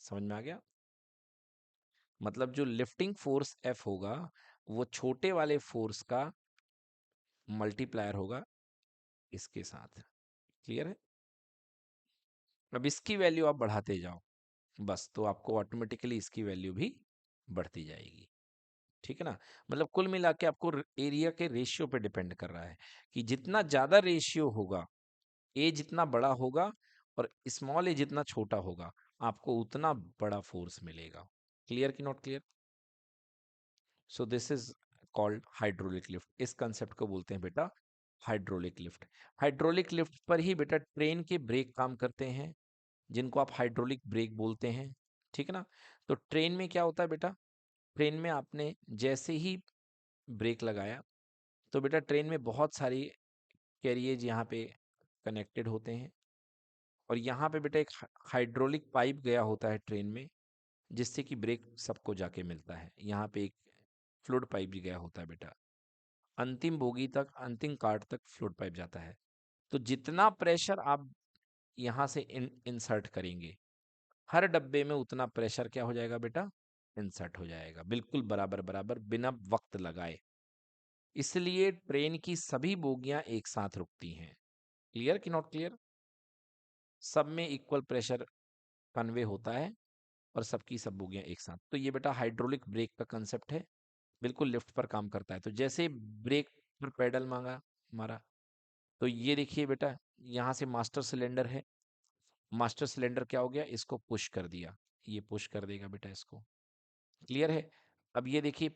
समझ में आ गया? मतलब जो लिफ्टिंग फोर्स एफ होगा, वो छोटे वाले फोर्स का मल्टीप्लायर होगा इसके साथ। क्लियर है? अब इसकी वैल्यू आप बढ़ाते जाओ बस, तो आपको ऑटोमेटिकली इसकी वैल्यू भी बढ़ती जाएगी। ठीक है ना? मतलब कुल मिला के आपको एरिया के रेशियो पे डिपेंड कर रहा है कि जितना ज्यादा रेशियो होगा, ए जितना बड़ा होगा और स्मॉल ए जितना छोटा होगा, आपको उतना बड़ा फोर्स मिलेगा। क्लियर कि not clear? So this is called hydraulic lift. इस कंसेप्ट को बोलते हैं बेटा हाइड्रोलिक लिफ्ट। हाइड्रोलिक लिफ्ट पर ही बेटा ट्रेन के ब्रेक काम करते हैं, जिनको आप हाइड्रोलिक ब्रेक बोलते हैं। ठीक है ना? तो ट्रेन में क्या होता है बेटा, ट्रेन में आपने जैसे ही ब्रेक लगाया, तो बेटा ट्रेन में बहुत सारी कैरियज यहाँ पे कनेक्टेड होते हैं, और यहाँ पे बेटा एक हाइड्रोलिक पाइप गया होता है ट्रेन में, जिससे कि ब्रेक सबको जाके मिलता है। यहाँ पे एक फ्लूइड पाइप भी गया होता है बेटा, अंतिम बोगी तक, अंतिम कार्ड तक फ्लूइड पाइप जाता है। तो जितना प्रेशर आप यहाँ से इंसर्ट करेंगे, हर डब्बे में उतना प्रेशर क्या हो जाएगा बेटा, इंसर्ट हो जाएगा, बिल्कुल बराबर बराबर बिना वक्त लगाए। इसलिए ट्रेन की सभी बोगियां एक साथ रुकती हैं। क्लियर कि नॉट क्लियर? सब में इक्वल प्रेशर कन्वे होता है और सबकी सब बोगियां एक साथ। तो ये बेटा हाइड्रोलिक ब्रेक का कंसेप्ट है, बिल्कुल लिफ्ट पर काम करता है। तो जैसे ब्रेक पर पेडल मांगा हमारा, तो ये देखिए बेटा, यहाँ से मास्टर सिलेंडर है, मास्टर सिलेंडर क्या हो गया, इसको पुश कर दिया, ये पुश कर देगा बेटा इसको। क्लियर है? अब ये देखिए,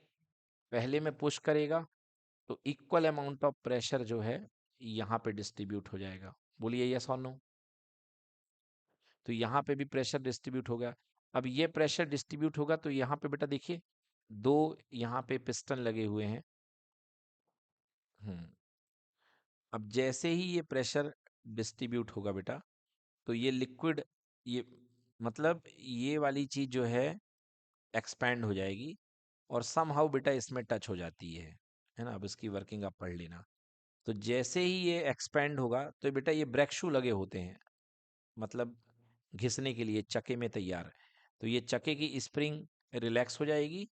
पहले में पुश करेगा तो इक्वल अमाउंट ऑफ प्रेशर जो है यहाँ पे डिस्ट्रीब्यूट हो जाएगा। बोलिए यस और नो? तो यहाँ पे भी प्रेशर डिस्ट्रीब्यूट हो गया। अब ये प्रेशर डिस्ट्रीब्यूट होगा तो यहाँ पे बेटा देखिए, दो यहाँ पे पिस्टन लगे हुए हैं। हम्म अब जैसे ही ये प्रेशर डिस्ट्रीब्यूट होगा बेटा, तो ये लिक्विड, ये मतलब ये वाली चीज जो है एक्सपैंड हो जाएगी और समहाउ बेटा इसमें टच हो जाती है ना? अब इसकी वर्किंग आप पढ़ लेना। तो जैसे ही ये एक्सपैंड होगा, तो बेटा ये ब्रेक शू लगे होते हैं, मतलब घिसने के लिए चके में तैयार है। तो ये चके की स्प्रिंग रिलैक्स हो जाएगी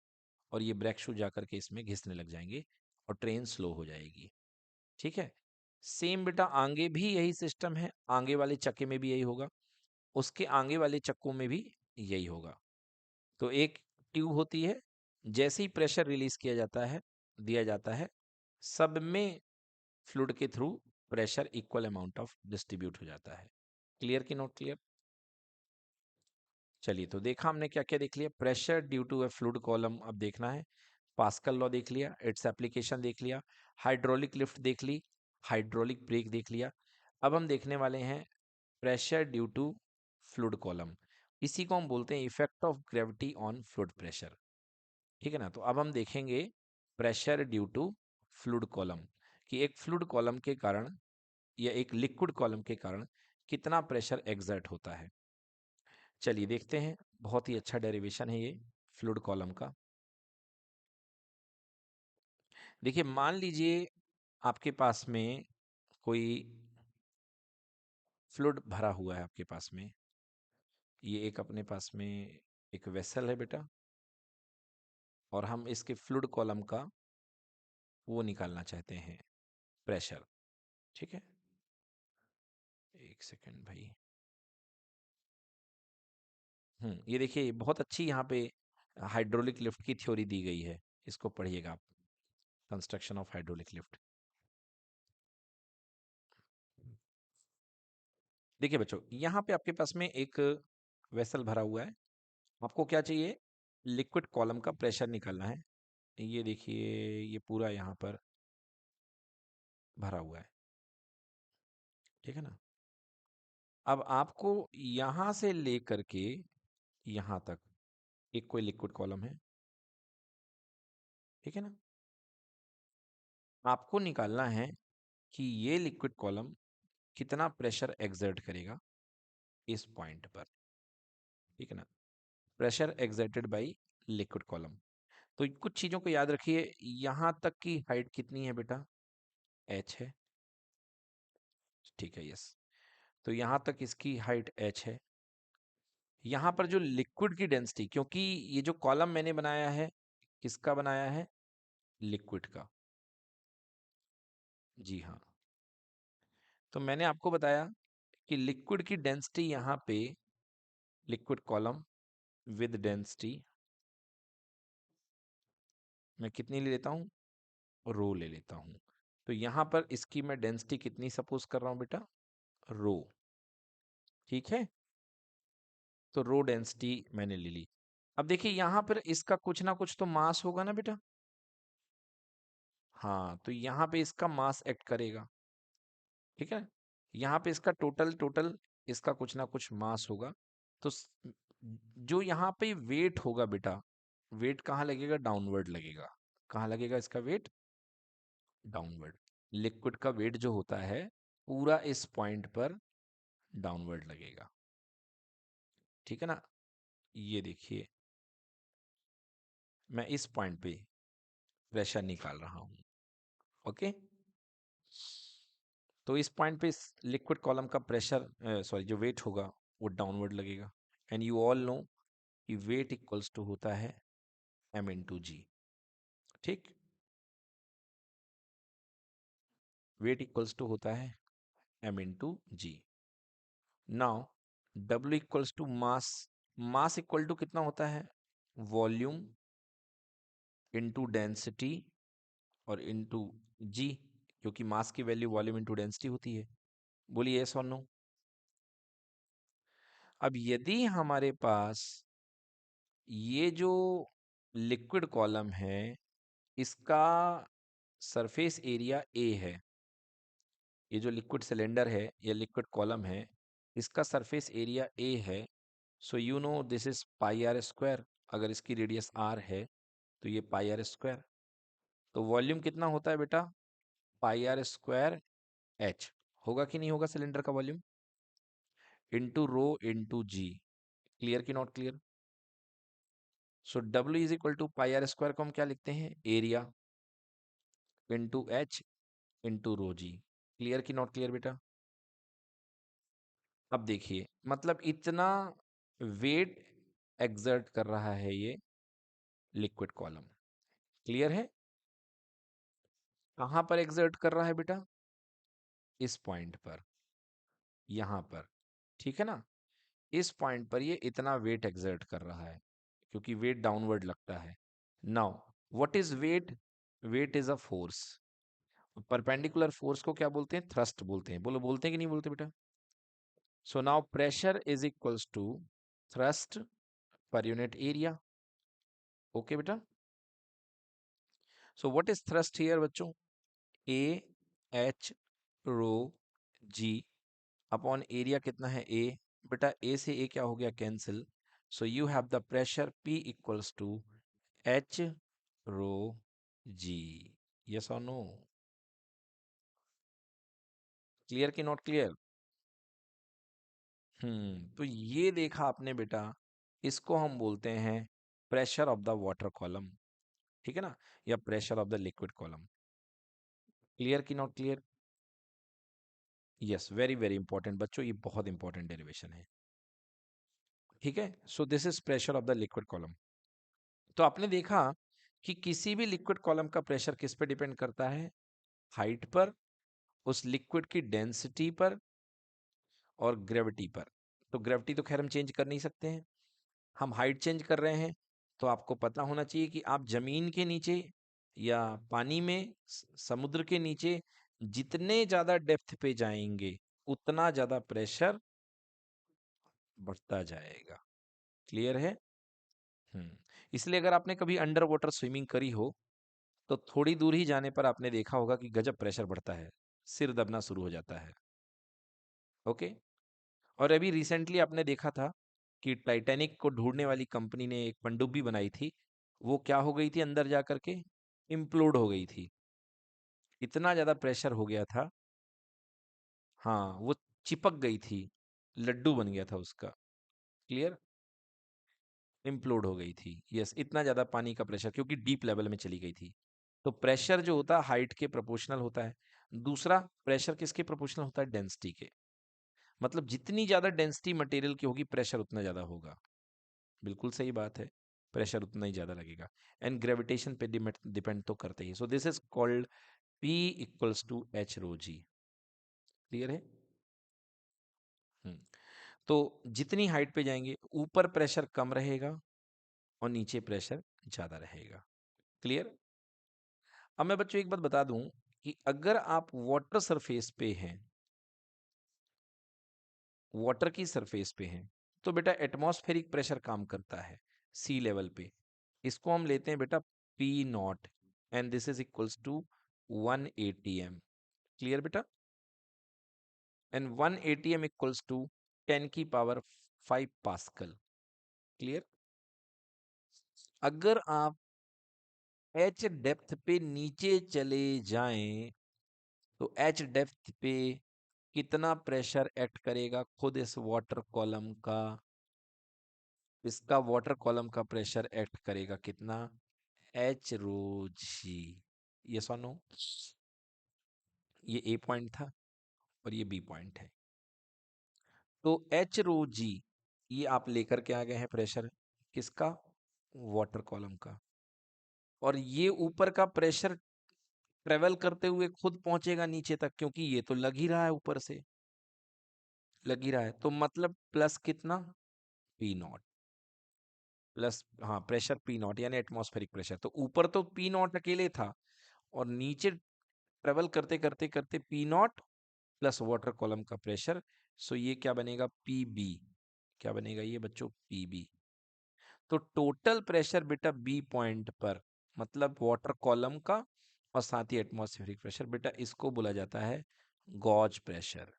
और ये ब्रेक शू जा करके इसमें घिसने लग जाएंगे और ट्रेन स्लो हो जाएगी। ठीक है? सेम बेटा आगे भी यही सिस्टम है, आगे वाले चक्के में भी यही होगा, उसके आगे वाले चक्कों में भी यही होगा। तो एक ट्यूब होती है, जैसे ही प्रेशर रिलीज किया जाता है, दिया जाता है, सब में फ्लूइड के through pressure equal amount of distribute हो जाता है। क्लियर कि नॉट क्लियर? चलिए, तो देखा हमने क्या क्या देख लिया। Pressure due to a fluid column अब देखना है। पास्कल लॉ देख लिया, इट्स एप्लीकेशन देख लिया, हाइड्रोलिक लिफ्ट देख ली, हाइड्रोलिक ब्रेक देख लिया। अब हम देखने वाले हैं pressure due to fluid column. इसी को हम बोलते हैं effect of gravity on fluid pressure. ठीक है ना। तो अब हम देखेंगे pressure due to fluid column, कि एक फ्लूइड कॉलम के कारण या एक लिक्विड कॉलम के कारण कितना प्रेशर एग्जर्ट होता है। चलिए देखते हैं। बहुत ही अच्छा डेरिवेशन है ये फ्लूइड कॉलम का। देखिए मान लीजिए आपके पास में कोई फ्लूइड भरा हुआ है आपके पास में। ये एक अपने पास में एक वेसल है बेटा, और हम इसके फ्लूइड कॉलम का वो निकालना चाहते हैं, प्रेशर। ठीक है, एक सेकंड भाई। ये देखिए बहुत अच्छी यहाँ पे हाइड्रोलिक लिफ्ट की थ्योरी दी गई है, इसको पढ़िएगा आप, कंस्ट्रक्शन ऑफ हाइड्रोलिक लिफ्ट। देखिए बच्चों, यहाँ पे आपके पास में एक वेसल भरा हुआ है। आपको क्या चाहिए? लिक्विड कॉलम का प्रेशर निकालना है। ये देखिए ये पूरा यहाँ पर भरा हुआ है। ठीक है ना। अब आपको यहाँ से लेकर के यहाँ तक एक कोई लिक्विड कॉलम है। ठीक है ना। आपको निकालना है कि ये लिक्विड कॉलम कितना प्रेशर एक्सर्ट करेगा इस पॉइंट पर। ठीक है ना। Pressure exerted by liquid column. तो कुछ चीजों को याद रखिए। यहां तक की हाइट कितनी है बेटा? h है। ठीक है, यस। तो यहां तक इसकी हाइट h है। यहां पर जो लिक्विड की डेंसिटी, क्योंकि ये जो कॉलम मैंने बनाया है किसका बनाया है? लिक्विड का। जी हाँ। तो मैंने आपको बताया कि लिक्विड की डेंसिटी यहाँ पे, लिक्विड कॉलम विद डेंसिटी मैं कितनी ले लेता हूँ? रो ले लेता हूँ। तो यहाँ पर इसकी मैं डेंसिटी कितनी सपोज कर रहा हूँ बेटा? रो। ठीक है। तो रो डेंसिटी मैंने ले ली। अब देखिए यहाँ पर इसका कुछ ना कुछ तो मास होगा ना बेटा? हाँ, तो यहाँ पे इसका मास एक्ट करेगा। ठीक है। यहाँ पे इसका टोटल टोटल इसका कुछ ना कुछ मास होगा। तो जो यहाँ पे वेट होगा बेटा, वेट कहाँ लगेगा? डाउनवर्ड लगेगा। कहाँ लगेगा इसका वेट? डाउनवर्ड। लिक्विड का वेट जो होता है पूरा इस पॉइंट पर डाउनवर्ड लगेगा। ठीक है ना। ये देखिए मैं इस पॉइंट पे प्रेशर निकाल रहा हूं। ओके। तो इस पॉइंट पे लिक्विड कॉलम का प्रेशर, सॉरी, जो वेट होगा वो डाउनवर्ड लगेगा। एंड यू ऑल नो कि वेट इक्वल्स टू होता है m इंटू जी। ठीक। वेट इक्वल्स टू होता है m into g. Now w equals to mass. Mass equal to कितना होता है? वॉल्यूम इंटू डेंसिटी और इंटू जी, क्योंकि मास की वैल्यू वॉल्यूम इंटू डेंसिटी होती है। बोलिए यस और नो। अब यदि हमारे पास ये जो लिक्विड कॉलम है इसका सरफेस एरिया ए है, ये जो लिक्विड सिलेंडर है या लिक्विड कॉलम है इसका सरफेस एरिया ए है, so you know this is pi r square. अगर इसकी रेडियस आर है तो ये पाई आर स्क्वायर। तो वॉल्यूम कितना होता है बेटा? Pi r square H. होगा कि नहीं होगा सिलेंडर का volume? Into rho into G. Clear कि not clear? So W is equal to pi r square को हम क्या लिखते हैं? Area into H into rho जी। क्लियर कि नॉट क्लियर बेटा? अब देखिए मतलब इतना वेट एक्सर्ट कर रहा है ये लिक्विड कॉलम। क्लियर है? कहां पर एक्सर्ट कर रहा है बेटा? इस पॉइंट पर, यहां पर। ठीक है ना। इस पॉइंट पर ये इतना वेट एक्सर्ट कर रहा है क्योंकि वेट डाउनवर्ड लगता है। Now what is weight? Weight is a force. Perpendicular force को क्या बोलते हैं? थ्रस्ट बोलते हैं। बोलो, बोलते हैं कि नहीं बोलते बेटा? So now pressure is equals to thrust per unit area. Okay बेटा। So what is thrust here बच्चों? A h rho g upon area कितना है ए। बेटा ए से ए क्या हो गया? Cancel. So you have the pressure P equals to h rho g. Yes और नो? क्लियर कि नॉट क्लियर? तो ये देखा आपने बेटा, इसको हम बोलते हैं pressure of the water column, ठीक है ना, या pressure of the liquid column. Clear कि not clear? Yes, very very important बच्चों, ये बहुत इंपॉर्टेंट डेरिवेशन है, ठीक है। So this is pressure of the liquid column. तो आपने देखा कि किसी भी लिक्विड कॉलम का प्रेशर किस पे डिपेंड करता है? हाइट पर, उस लिक्विड की डेंसिटी पर, और ग्रेविटी पर। तो ग्रेविटी तो खैर हम चेंज कर नहीं सकते हैं, हम हाइट चेंज कर रहे हैं। तो आपको पता होना चाहिए कि आप जमीन के नीचे या पानी में, समुद्र के नीचे जितने ज्यादा डेप्थ पे जाएंगे उतना ज्यादा प्रेशर बढ़ता जाएगा। क्लियर है? इसलिए अगर आपने कभी अंडर वाटर स्विमिंग करी हो तो थोड़ी दूर ही जाने पर आपने देखा होगा कि गजब प्रेशर बढ़ता है, सिर दबना शुरू हो जाता है। ओके। और अभी रिसेंटली आपने देखा था कि टाइटैनिक को ढूंढने वाली कंपनी ने एक पनडुब्बी बनाई थी, वो क्या हो गई थी अंदर जा करके? इम्प्लोड हो गई थी, इतना ज्यादा प्रेशर हो गया था। हाँ, वो चिपक गई थी, लड्डू बन गया था उसका। क्लियर? इम्प्लोड हो गई थी, यस, इतना ज्यादा पानी का प्रेशर, क्योंकि डीप लेवल में चली गई थी। तो प्रेशर जो होता है हाइट के प्रोपोर्शनल होता है। दूसरा, प्रेशर किसके प्रोपोर्शनल होता है? डेंसिटी के। मतलब जितनी ज्यादा डेंसिटी मटेरियल की होगी प्रेशर उतना ज्यादा होगा। बिल्कुल सही बात है, प्रेशर उतना ही ज्यादा लगेगा। एंड ग्रेविटेशन पे डिपेंड तो करते ही। So this is called P equals to h rho ji. Clear है? हम्म तो जितनी हाइट पे जाएंगे ऊपर प्रेशर कम रहेगा और नीचे प्रेशर ज्यादा रहेगा। क्लियर? अब मैं बच्चों एक बात बता दूं कि अगर आप वाटर सरफेस पे हैं, वाटर की सरफेस पे हैं, तो बेटा एटमॉस्फेरिक प्रेशर काम करता है सी लेवल पे। इसको हम लेते हैं बेटा P not, and this is equals to 1 atm। Clear बेटा? एंड 1 atm इक्वल्स टू 10 की पावर 5 पास्कल। क्लियर? अगर आप एच डेप्थ पे नीचे चले जाएं तो एच डेप्थ पे कितना प्रेशर एक्ट करेगा खुद इस वाटर कॉलम का? इसका वाटर कॉलम का प्रेशर एक्ट करेगा कितना? एच रो जी। ये सुनो, ये ए पॉइंट था और ये बी पॉइंट है। तो एच रो जी ये आप लेकर के आ गए हैं प्रेशर किसका? वाटर कॉलम का। और ये ऊपर का प्रेशर ट्रेवल करते हुए खुद पहुंचेगा नीचे तक, क्योंकि ये तो लग ही रहा है, ऊपर से लग ही रहा है। तो मतलब प्लस कितना? P not. प्लस, हाँ, प्रेशर पी नॉट यानी एटमॉस्फेरिक प्रेशर। तो ऊपर तो पी नॉट अकेले था और नीचे ट्रेवल करते करते करते P not plus water column का प्रेशर। सो ये क्या बनेगा? P B. क्या बनेगा ये बच्चों? P B. तो टोटल प्रेशर बेटा बी पॉइंट पर, मतलब वाटर कॉलम का और साथ ही एटमॉस्फेरिक प्रेशर, बेटा इसको बोला जाता है गॉज प्रेशर।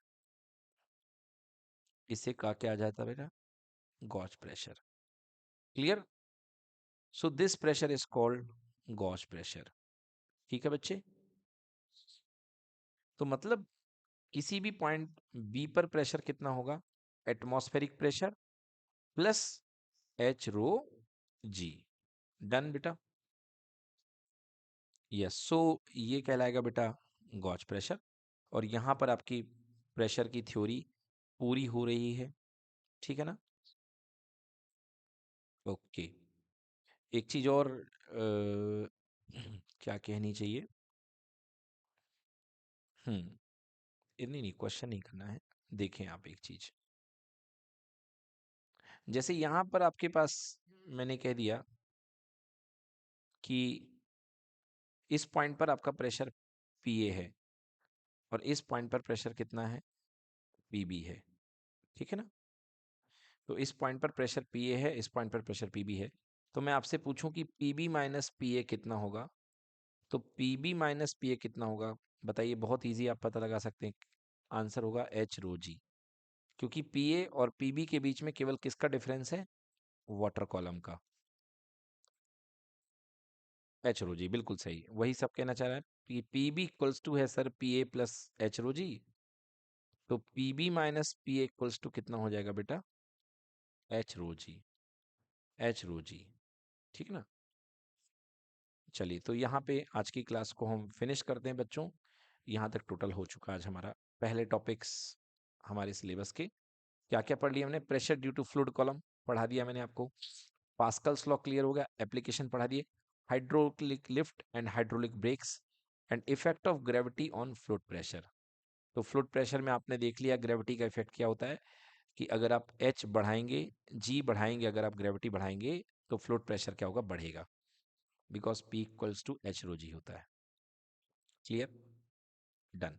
इसे कहा क्या आ जाता है बेटा? Gauge pressure. Clear? So this pressure is called gauge pressure. ठीक है बच्चे? तो मतलब किसी भी पॉइंट बी पर प्रेशर कितना होगा? Atmospheric pressure plus h rho जी। डन बेटा? यस। सो ये कहलाएगा बेटा गॉज प्रेशर। और यहां पर आपकी प्रेशर की थ्योरी पूरी हो रही है, ठीक है ना? ओके। एक चीज और क्या कहनी चाहिए? नहीं नहीं, क्वेश्चन नहीं करना है। देखें आप एक चीज, जैसे यहां पर आपके पास मैंने कह दिया कि इस पॉइंट पर आपका प्रेशर पीए है और इस पॉइंट पर प्रेशर कितना है? पीबी है, ठीक है ना? तो इस पॉइंट पर प्रेशर पीए है, इस पॉइंट पर प्रेशर पीबी है। तो मैं आपसे पूछूं कि पीबी माइनस पीए कितना होगा, तो P B minus P A कितना होगा बताइए, बहुत इजी आप पता लगा सकते हैं। आंसर होगा एच रो जी, क्योंकि पी ए और पी बी के बीच में केवल किसका डिफरेंस है, वाटर कॉलम का। एच रो जी बिल्कुल सही, वही सब कहना चाह रहा है कि पी बी इक्वल्स टू है sir P A plus h rho g, तो P B minus P A equals to कितना हो जाएगा बेटा, एच रो जी, एच रो जी, ठीक ना। चलिए, तो यहाँ पे आज की क्लास को हम फिनिश करते हैं बच्चों। यहाँ तक टोटल हो चुका आज हमारा पहले टॉपिक्स हमारे सिलेबस के। क्या क्या पढ़ लिया हमने, pressure due to fluid column पढ़ा दिया मैंने आपको, पास्कल्स लॉ क्लियर हो गया, एप्लीकेशन पढ़ा दिए, hydraulic lift and hydraulic breaks and effect of gravity on fluid pressure. तो फ्लूइड प्रेशर में आपने देख लिया ग्रेविटी का इफेक्ट क्या होता है, कि अगर आप एच बढ़ाएंगे, जी बढ़ाएंगे, अगर आप ग्रेविटी बढ़ाएंगे तो फ्लूइड प्रेशर क्या होगा, बढ़ेगा, because P equals to h rho g होता है। Clear, done.